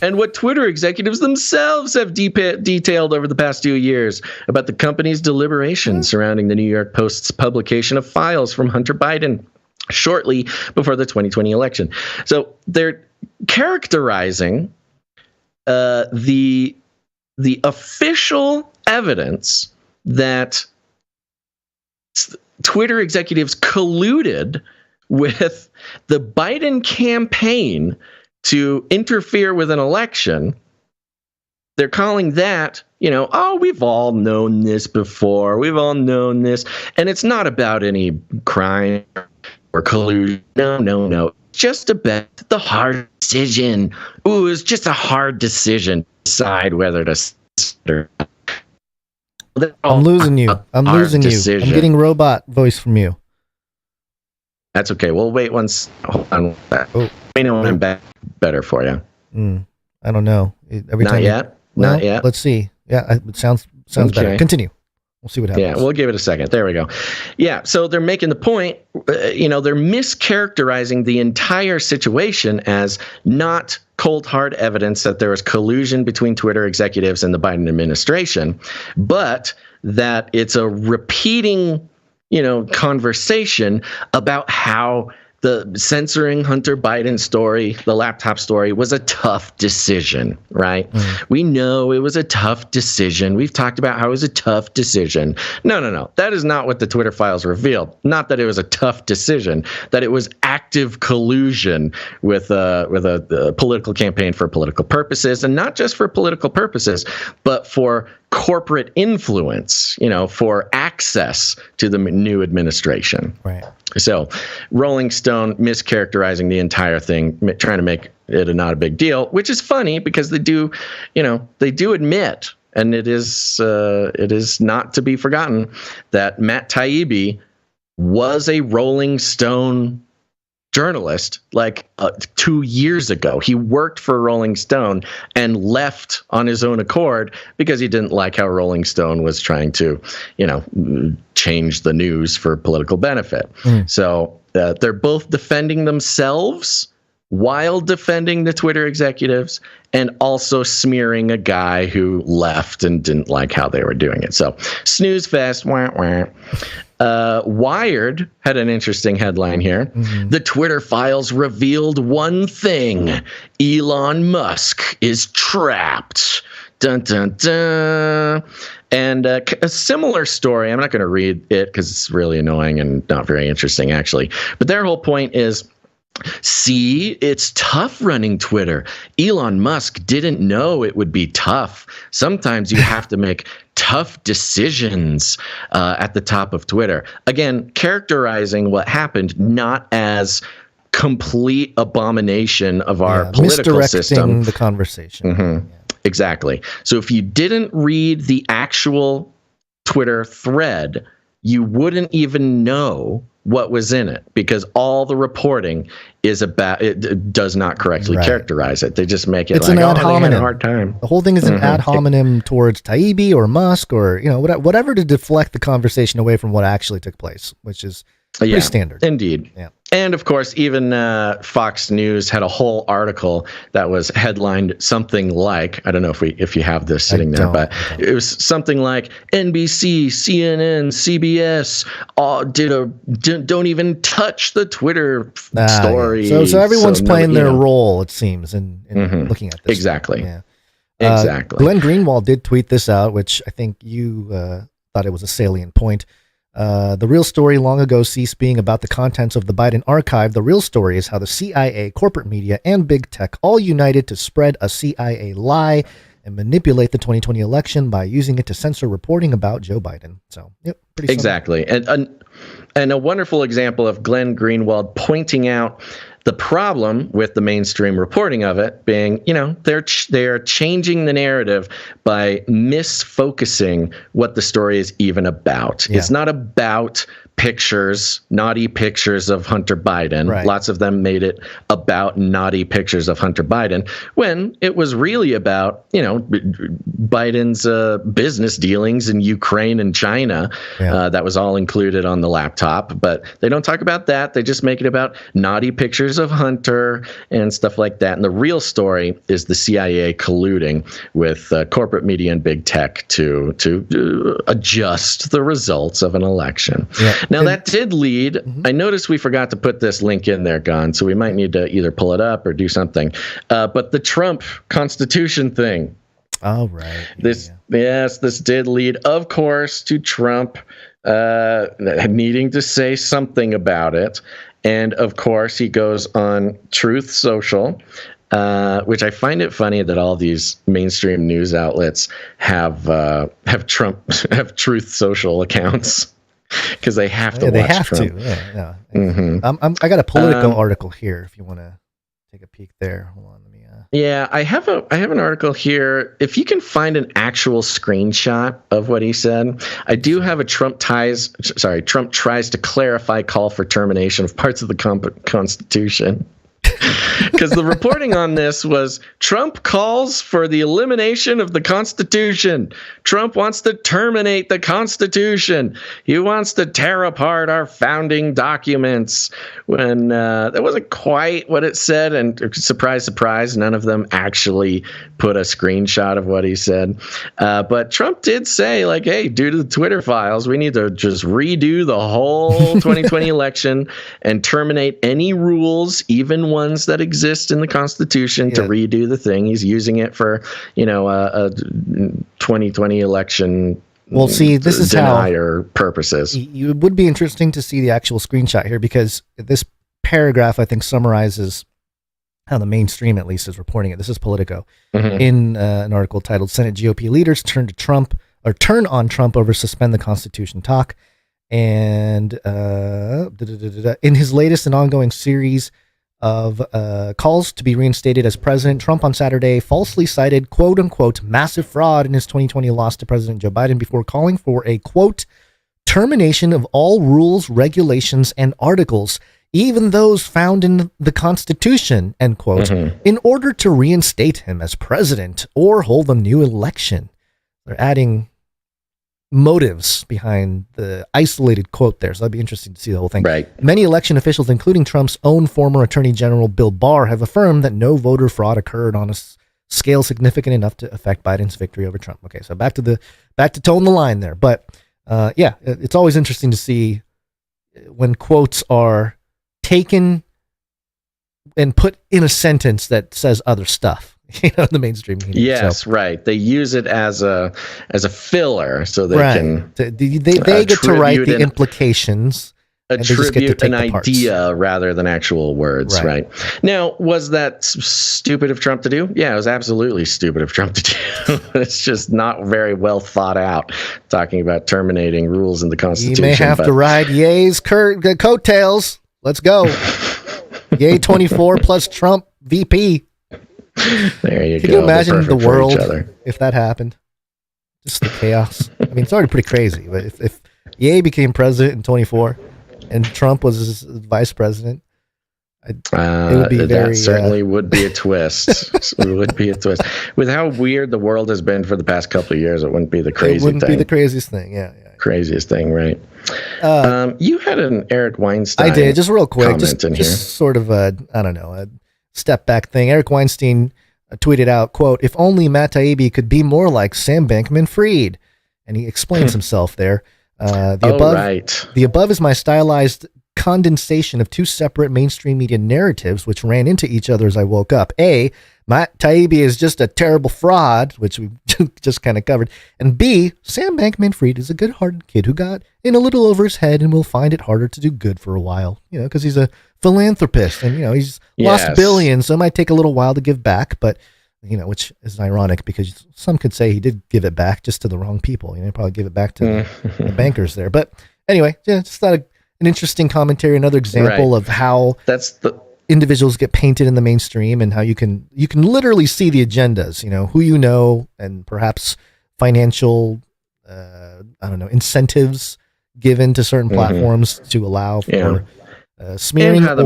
and what Twitter executives themselves have detailed over the past 2 years about the company's deliberations surrounding the New York Post's publication of files from Hunter Biden shortly before the 2020 election. So they're characterizing the official evidence that Twitter executives colluded with the Biden campaign to interfere with an election. They're calling that, we've all known this before. We've all known this. And it's not about any crime or collusion. No. Just about the hard decision. Ooh, it's just a hard decision to decide whether to... I'm losing you. I'm getting robot voice from you. That's okay. We'll wait once. Hold on. Let me know when I'm back better for you. I don't know. Not yet? Not yet? Let's see. Yeah, it sounds better. Continue. We'll see what happens. Yeah, we'll give it a second. There we go. Yeah, so they're making the point, they're mischaracterizing the entire situation as not cold hard evidence that there was collusion between Twitter executives and the Biden administration, but that it's a repeating, conversation about how the censoring Hunter Biden story, the laptop story, was a tough decision, right? We know it was a tough decision. We've talked about how it was a tough decision. No. That is not what the Twitter files revealed. Not that it was a tough decision, that it was active collusion with a political campaign for political purposes, and not just for political purposes, but for corporate influence, for access to the new administration. Right. So Rolling Stone mischaracterizing the entire thing, trying to make it not a big deal, which is funny because they do admit, and it is not to be forgotten, that Matt Taibbi was a Rolling Stone journalist 2 years ago. He worked for Rolling Stone and left on his own accord because he didn't like how Rolling Stone was trying to, change the news for political benefit. So they're both defending themselves while defending the Twitter executives and also smearing a guy who left and didn't like how they were doing it. So snooze fest. Wah, wah. Wired had an interesting headline here. The Twitter files revealed one thing: Elon Musk is trapped. Dun, dun, dun. And a similar story, I'm not going to read it because it's really annoying and not very interesting, actually. But their whole point is, see, it's tough running Twitter. Elon Musk didn't know it would be tough. Sometimes you have to make tough decisions at the top of Twitter. Again, characterizing what happened not as complete abomination of our political system. Misdirecting the conversation. Exactly. So if you didn't read the actual Twitter thread, you wouldn't even know what was in it because all the reporting is about it does not correctly characterize it. They just make it it's like, an ad hominem. They had a hard time. The whole thing is an ad hominem towards Taibbi or Musk or whatever to deflect the conversation away from what actually took place, which is pretty standard. Indeed. Yeah. And of course, even Fox News had a whole article that was headlined something like, I don't know if you have this sitting there, but it was something like NBC, CNN, CBS don't even touch the Twitter story. Yeah. So everyone's playing their role, it seems, in looking at this. Exactly. Yeah. Exactly. Glen Greenwald did tweet this out, which I think you thought it was a salient point. The real story long ago ceased being about the contents of the Biden archive. The real story is how the CIA, corporate media, and big tech all united to spread a CIA lie and manipulate the 2020 election by using it to censor reporting about Joe Biden. So, pretty exactly. And a wonderful example of Glen Greenwald pointing out the problem with the mainstream reporting of it being, they're changing the narrative by misfocusing what the story is even about. Yeah. It's not about naughty pictures of Hunter Biden. Right. Lots of them made it about naughty pictures of Hunter Biden when it was really about, Biden's business dealings in Ukraine and China. Yeah. That was all included on the laptop, but they don't talk about that. They just make it about naughty pictures of Hunter and stuff like that. And the real story is the CIA colluding with corporate media and big tech to adjust the results of an election. Yeah. Now, that did lead, I noticed we forgot to put this link in there, Gon, so we might need to either pull it up or do something. But the Trump Constitution thing. Oh, right. This did lead, of course, to Trump needing to say something about it. And, of course, he goes on Truth Social, which I find it funny that all these mainstream news outlets have Truth Social accounts. Because they have to watch Trump. I got a Politico article here if you want to take a peek there. Hold on, let me. Yeah, I have an article here. If you can find an actual screenshot of what he said, I do have a Trump tries to clarify call for termination of parts of the Constitution. Because the reporting on this was Trump calls for the elimination of the Constitution. Trump wants to terminate the Constitution. He wants to tear apart our founding documents. When that wasn't quite what it said, and surprise, surprise, none of them actually put a screenshot of what he said. But Trump did say, like, hey, due to the Twitter files, we need to just redo the whole 2020 election and terminate any rules, even ones that exist in the Constitution, to redo the thing. He's using it for, a 2020 election. Well, see, this is denier purposes. It would be interesting to see the actual screenshot here, because this paragraph, I think, summarizes how the mainstream, at least, is reporting it. This is Politico in an article titled "Senate GOP Leaders Turn on Trump over Suspend the Constitution Talk." And in his latest and ongoing series of calls to be reinstated as president, Trump on Saturday falsely cited, quote unquote, massive fraud in his 2020 loss to President Joe Biden before calling for a, quote, termination of all rules, regulations, and articles, even those found in the Constitution, end quote, in order to reinstate him as president or hold a new election. They're adding motives behind the isolated quote there, so that'd be interesting to see the whole thing. Right. Many election officials, including Trump's own former Attorney General Bill Barr, have affirmed that no voter fraud occurred on a scale significant enough to affect Biden's victory over Trump. Okay, so back to towing the line there, but it's always interesting to see when quotes are taken and put in a sentence that says other stuff. The mainstream media. Yes, right. They use it as a filler, so they can they get to write the implications, attribute an idea rather than actual words. Right. Now, was that stupid of Trump to do? Yeah, it was absolutely stupid of Trump to do. It's just not very well thought out. Talking about terminating rules in the Constitution. You may have to ride Ye's coattails. Let's go. Ye 24 plus Trump VP. There you go. Can you imagine the world if that happened? Just the chaos. I mean, it's already pretty crazy. But if Ye became president in 24 and Trump was his vice president, it would be that certainly would be a twist. It would be a twist. With how weird the world has been for the past couple of years, it wouldn't be the crazy thing. It wouldn't be the craziest thing. Yeah. Craziest thing, right? You had an Eric Weinstein. I did, just real quick, just sort of a step back thing. Eric Weinstein tweeted out, quote, "If only Matt Taibbi could be more like Sam Bankman-Fried," and he explains himself there. The above is my stylized condensation of two separate mainstream media narratives which ran into each other as I woke up. A, Matt Taibbi is just a terrible fraud, which we just kind of covered. And B, Sam Bankman-Fried is a good-hearted kid who got in a little over his head and will find it harder to do good for a while, because he's a philanthropist and, he's lost billions, so it might take a little while to give back, but, which is ironic because some could say he did give it back just to the wrong people. He probably give it back to the bankers there. But anyway, just thought an interesting commentary, another example of how individuals get painted in the mainstream and how you can literally see the agendas, who and perhaps financial, incentives given to certain platforms to allow for smearing. And how the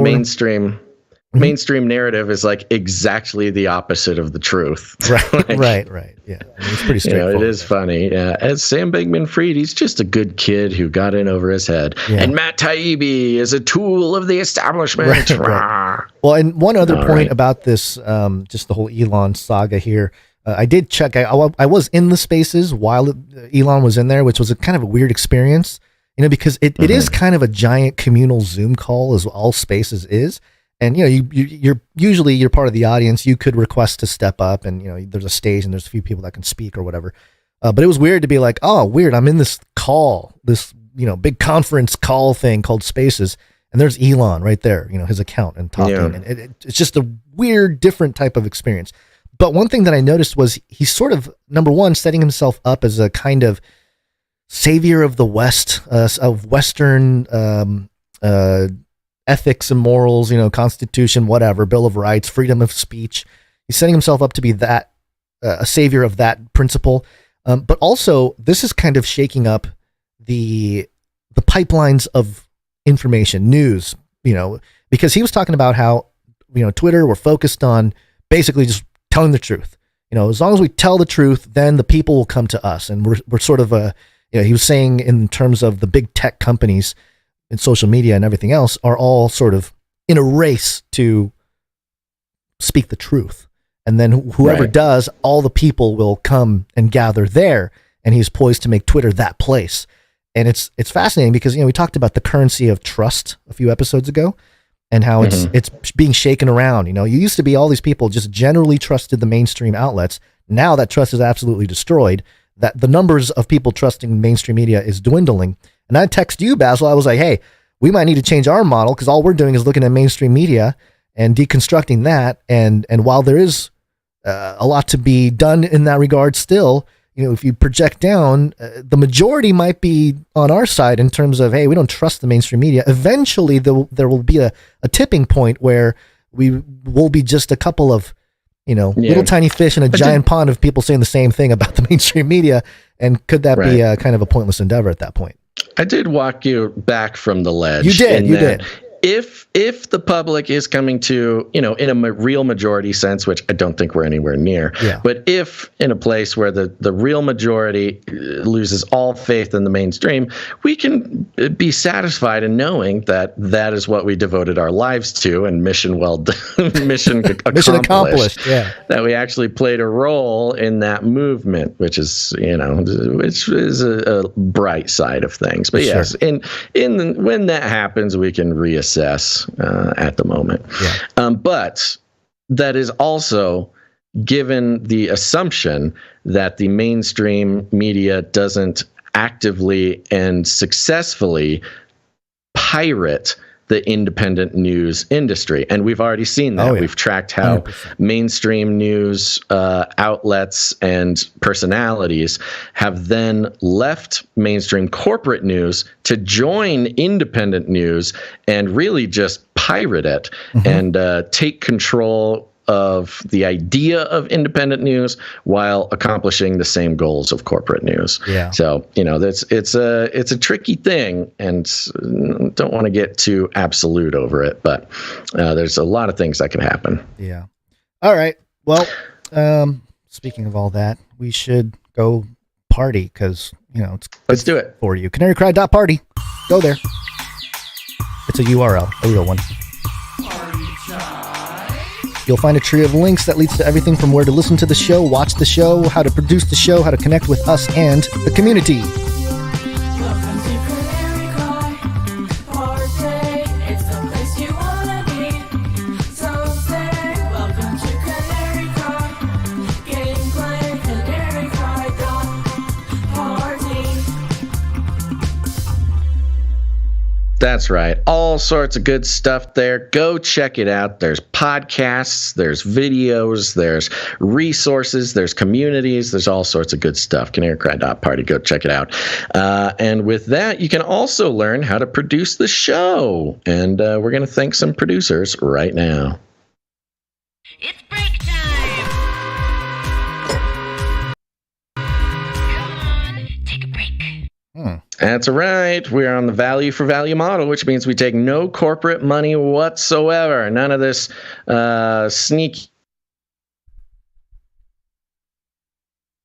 mainstream narrative is like exactly the opposite of the truth. Right. Yeah. It's pretty straightforward. It is funny. As Sam Bankman-Fried, he's just a good kid who got in over his head. Yeah. And Matt Taibbi is a tool of the establishment. Right. Well, and one other point about this, just the whole Elon saga here. I did check. I was in the spaces while Elon was in there, which was a kind of a weird experience, because it is kind of a giant communal Zoom call, as all spaces is. And, you're usually part of the audience. You could request to step up and, there's a stage and there's a few people that can speak or whatever. But it was weird to be like, oh, weird. I'm in this call, this, big conference call thing called Spaces. And there's Elon right there, his account and talking. Yeah. And it's just a weird, different type of experience. But one thing that I noticed was he's sort of, number one, setting himself up as a kind of savior of the West, of Western, ethics and morals, Constitution, whatever, Bill of Rights, freedom of speech. He's setting himself up to be that, a savior of that principle. But also, this is kind of shaking up the pipelines of information, news, because he was talking about how Twitter, we're focused on basically just telling the truth. As long as we tell the truth, then the people will come to us. And we're sort of he was saying in terms of the big tech companies and social media and everything else are all sort of in a race to speak the truth. And then whoever does, all the people will come and gather there. And he's poised to make Twitter that place. And it's fascinating because, we talked about the currency of trust a few episodes ago and how it's being shaken around. You used to be all these people just generally trusted the mainstream outlets. Now that trust is absolutely destroyed. That the numbers of people trusting mainstream media is dwindling. And I text you, Basil. I was like, hey, we might need to change our model because all we're doing is looking at mainstream media and deconstructing that. And while there is a lot to be done in that regard still, if you project down, the majority might be on our side in terms of, hey, we don't trust the mainstream media. Eventually, there will be a tipping point where we will be just a couple of, little tiny fish in a giant pond of people saying the same thing about the mainstream media. And could that be kind of a pointless endeavor at that point? I did walk you back from the ledge. You did. If the public is coming to, in a real majority sense, which I don't think we're anywhere near, but if in a place where the real majority loses all faith in the mainstream, we can be satisfied in knowing that that is what we devoted our lives to and mission accomplished. Yeah. That we actually played a role in that movement, which is, which is a bright side of things. But yes, when that happens, we can reassess at the moment. But that is also given the assumption that the mainstream media doesn't actively and successfully pirate the independent news industry. And we've already seen that. We've tracked how 100%. Mainstream news outlets and personalities have then left mainstream corporate news to join independent news and really just pirate it and take control of the idea of independent news while accomplishing the same goals of corporate news. Yeah. So, it's a tricky thing and don't want to get too absolute over it, but there's a lot of things that can happen. Yeah. All right. Well, speaking of all that, we should go party because, let's do it for you. CanaryCry.party. Go there. It's a URL, a real one. You'll find a tree of links that leads to everything from where to listen to the show, watch the show, how to produce the show, how to connect with us and the community. That's right. All sorts of good stuff there. Go check it out. There's podcasts, there's videos, there's resources, there's communities, there's all sorts of good stuff. CanaryCry.party. Go check it out. And with that, you can also learn how to produce the show. And we're going to thank some producers right now. It's break time. Come on, take a break. That's right. We're on the value for value model, which means we take no corporate money whatsoever. None of this sneaky,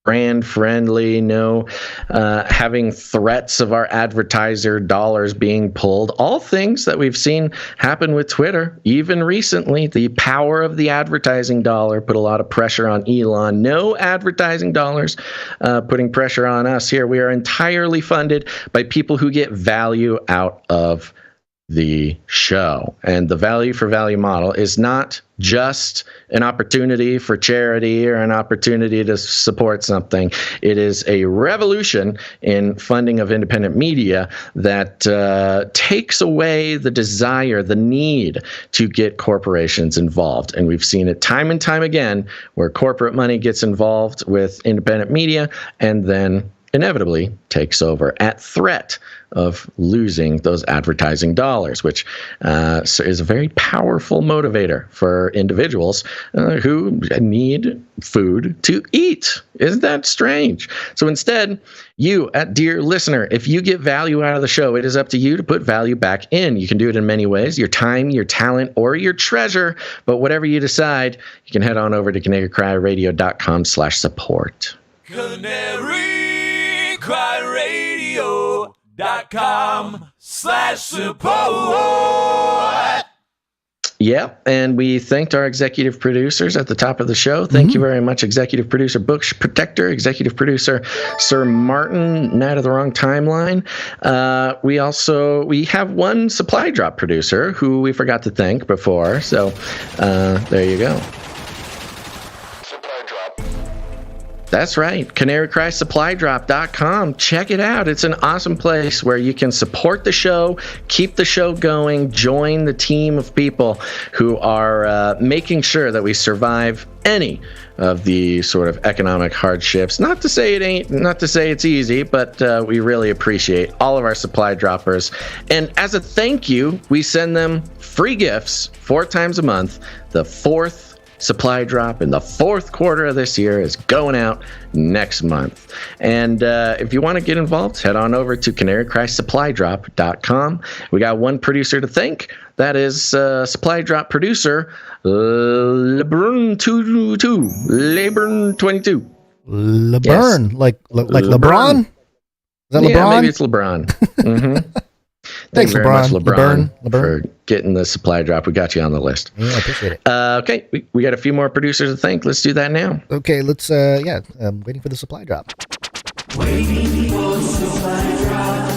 brand friendly, no having threats of our advertiser dollars being pulled. All things that we've seen happen with Twitter. Even recently, the power of the advertising dollar put a lot of pressure on Elon. No advertising dollars putting pressure on us here. We are entirely funded by people who get value out of the show. And the value for value model is not just an opportunity for charity or an opportunity to support something. It is a revolution in funding of independent media that takes away the desire, the need to get corporations involved. And we've seen it time and time again where corporate money gets involved with independent media and then inevitably takes over at threat of losing those advertising dollars, which is a very powerful motivator for individuals who need food to eat. Isn't that strange? So instead, you, dear listener, if you get value out of the show, it is up to you to put value back in. You can do it in many ways, your time, your talent, or your treasure. But whatever you decide, you can head on over to canarycryradio.com/support. canarycryradio.com/support. Yeah, and we thanked our executive producers at the top of the show. Thank you very much, executive producer Bush Protector, executive producer Sir Martin, Night of the Wrong Timeline. We have one supply drop producer who we forgot to thank before, so there you go. That's right. CanaryCrySupplyDrop.com. Check it out. It's an awesome place where you can support the show, keep the show going, join the team of people who are making sure that we survive any of the sort of economic hardships. Not to say it's easy, but we really appreciate all of our supply droppers. And as a thank you, we send them free gifts 4 times a month. The 4th supply drop in the 4th quarter of this year is going out next month. And if you want to get involved, head on over to CanaryCrySupplyDrop.com. We got one producer to thank. That is supply drop producer LeBron22. LeBron22. LeBron, yes. like LeBron? Is that LeBron? Yeah, maybe it's LeBron. Mm-hmm. Thanks, very much, LeBron. for getting the supply drop. We got you on the list. Yeah, I appreciate it. Okay, we got a few more producers to thank. Let's do that now. Okay, let's, I'm waiting for the supply drop. Waiting for the supply drop.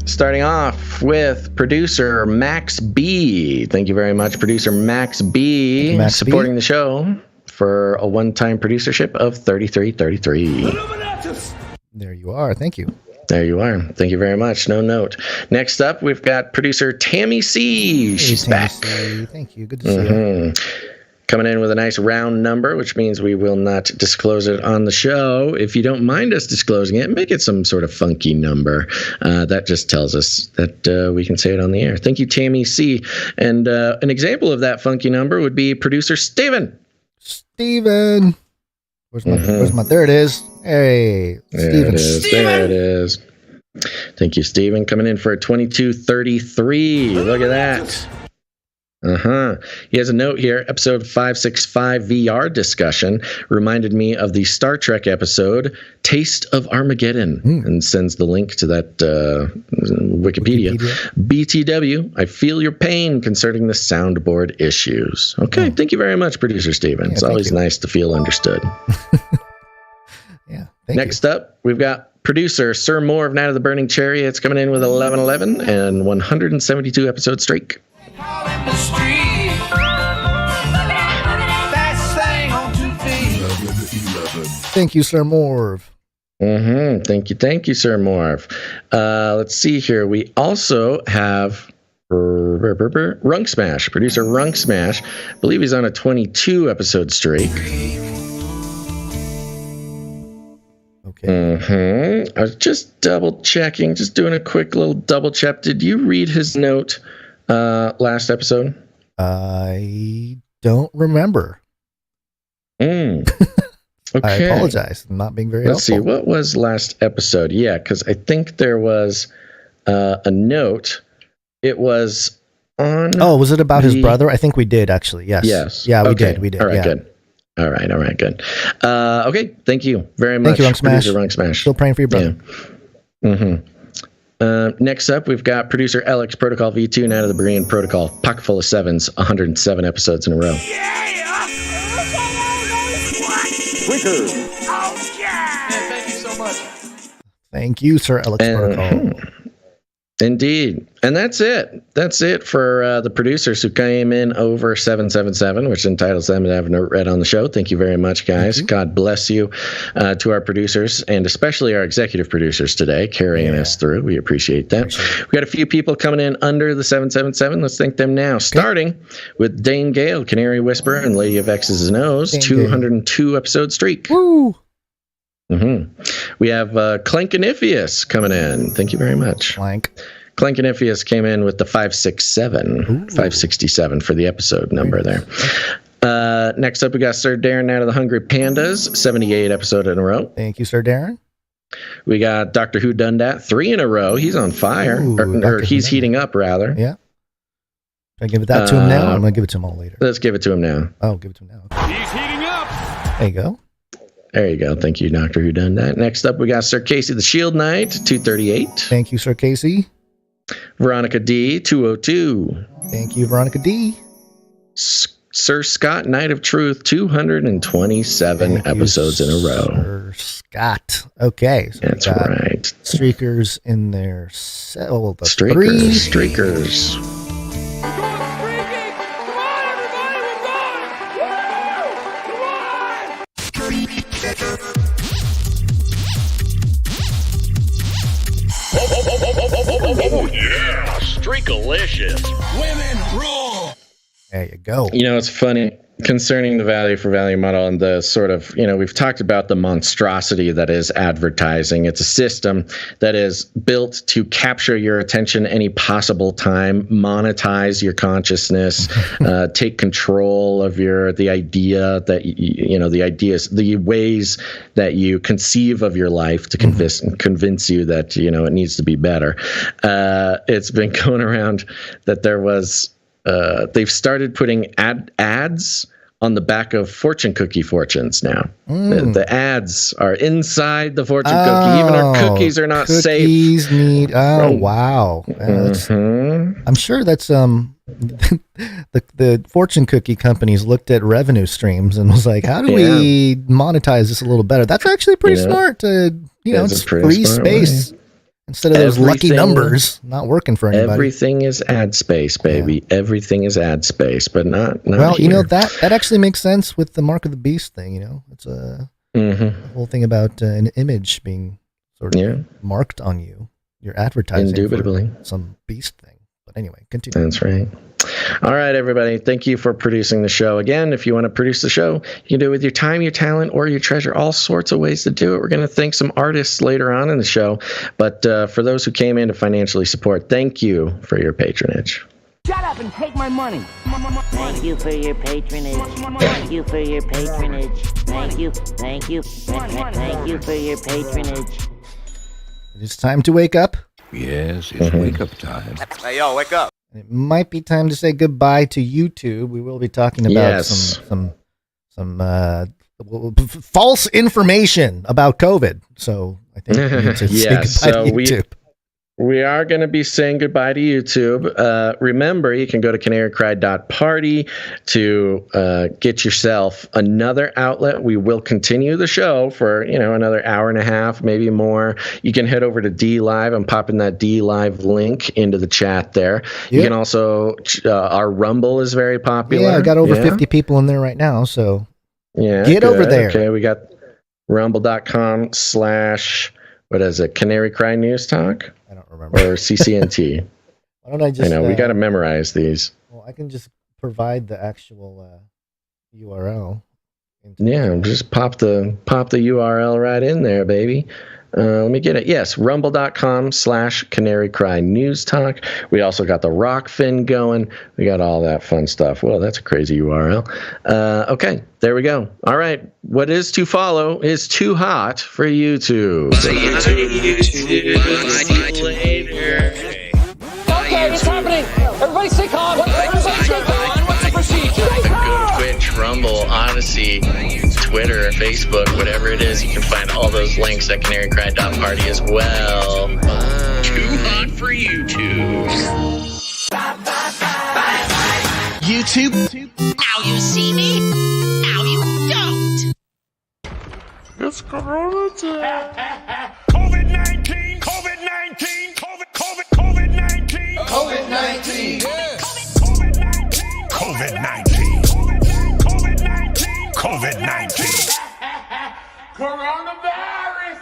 Starting off with producer Max B. Thank you very much, producer Max B, supporting the show for a one-time producership of $33.33. There you are. Thank you. There you are. Thank you very much. No note. Next up, we've got producer Tammy C. Hey, She's Tammy back. C. Thank you. Good to see you. Coming in with a nice round number, which means we will not disclose it on the show. If you don't mind us disclosing it, make it some sort of funky number. That just tells us that we can say it on the air. Thank you, Tammy C. And an example of that funky number would be producer Steven. Steven. Where's my, there it is. Hey, Steven. There it is. Thank you, Steven. Coming in for a 2233. Look at that. He has a note here. Episode 565 VR discussion reminded me of the Star Trek episode Taste of Armageddon, and sends the link to that Wikipedia. BTW, I feel your pain concerning the soundboard issues. Okay, thank you very much, producer Steven. It's always nice to feel understood. Next up, we've got producer Sir Moore of Night of the Burning Chariots coming in with 1111 and 172 episode streak. Thank you, Sir Moore. Thank you, Sir Moore. Let's see here. We also have Runk Smash, producer Runk Smash. I believe he's on a 22 episode streak. Okay. I was just double checking, just doing a quick little double check. Did you read his note last episode? I don't remember. Okay. I apologize. I'm not being very Let's helpful. see. What was last episode? Yeah, because I think there was a note. It was on. Oh, was it about his brother? I think we did, actually. Yes. Yes. Yeah, we did. We did. All right, yeah. good. All right, good. Okay, thank you very much. Thank you, Runk Smash. Producer Runk Smash. Still praying for your brother. Yeah. Next up, we've got producer Alex, Protocol V2, Night of the Berean Protocol, pocket full of sevens, 107 episodes in a row. Oh, yeah! Thank you so much. Thank you, Sir Alex Protocol. Indeed. And that's it. That's it for the producers who came in over 777, which entitles them to have a note read on the show. Thank you very much, guys. God bless you to our producers, and especially our executive producers today, carrying us through. We appreciate that. We got a few people coming in under the 777. Let's thank them now. Starting with Dane Gale, Canary Whisperer, and Lady of X's and O's, 202 episode streak. Woo! We have Clankanifius coming in. Thank you very much. Clankanifius came in with the 567 for the episode number there. Next up, we got Sir Darren out of the Hungry Pandas, 78 episode in a row. Thank you, Sir Darren. We got Doctor Who Done Dat, 3 in a row. He's on fire, or he's heating up rather. Yeah. Can I give it that to him now? I'm going to give it to him all later. Let's give it to him now. Oh, give it to him now. He's heating up. There you go. There you go. Thank you, Doctor Who Done Dat. Next up, we got Sir Casey the Shield Knight, 238. Thank you, Sir Casey. Veronica D, 202. Thank you, Veronica D. Sir Scott, Knight of Truth, 227 episodes in a row. Sir Scott. Okay. So that's right. Streakers in their Streakers. Oh yeah, Streakalicious. Women rule. There you go. You know, it's funny concerning the value for value model and the sort of, we've talked about the monstrosity that is advertising. It's a system that is built to capture your attention any possible time, monetize your consciousness, take control of the idea that, the ways that you conceive of your life to convince you that, it needs to be better. It's been going around that there was, they've started putting ads on the back of fortune cookie fortunes now. The ads are inside the fortune cookie. Even our cookies are not safe. Wow. I'm sure that's the fortune cookie companies looked at revenue streams and was like, how do we monetize this a little better? That's actually pretty smart to, it's free space. Way. Instead of those lucky numbers not working for anybody. Everything is ad space, baby. Yeah. Everything is ad space, but not well, here. That actually makes sense with the Mark of the Beast thing, It's a whole thing about an image being sort of marked on you. You're advertising Indubitably. For some beast thing. But anyway, continue. That's right. All right, everybody. Thank you for producing the show. Again, if you want to produce the show, you can do it with your time, your talent, or your treasure. All sorts of ways to do it. We're going to thank some artists later on in the show. But for those who came in to financially support, thank you for your patronage. Shut up and take my money. Thank you for your patronage. Thank you for your patronage. Thank you. Thank you. Thank you for your patronage. It's time to wake up. Yes, it's wake up time. Hey, yo, wake up. It might be time to say goodbye to YouTube. We will be talking about some false information about COVID. So I think we need to say goodbye to YouTube. We are going to be saying goodbye to YouTube. Remember, you can go to canarycry.party to get yourself another outlet. We will continue the show for, another hour and a half, maybe more. You can head over to D Live. I'm popping that D Live link into the chat there. Yep. You can also, our Rumble is very popular. Yeah, I got over 50 people in there right now. So get over there. Okay, we got rumble.com/ what is it? Canary Cry News Talk? I don't remember. Or CCNT. Why don't I just? I know we got to memorize these. Well, I can just provide the actual URL. Yeah, just pop the URL right in there, baby. Let me get it. Yes, rumble.com/Canary Cry News Talk. We also got the Rockfin going. We got all that fun stuff. Well, that's a crazy URL. Okay, there we go. All right, what is to follow is too hot for YouTube. See you later. Okay, it's happening. Everybody stay calm. Everybody stay calm. What's the procedure? Twitch, Rumble, Odyssey, Twitter, Facebook, whatever it is, you can find all those links at canarycry.party as well. Bye. Too hot for YouTube. YouTube. Now you see me. Now you don't. It's Corona time. COVID-19. COVID-19. COVID-19. COVID-19. Coronavirus!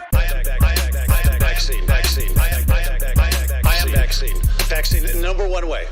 Vaccine. Vaccine. Number one way.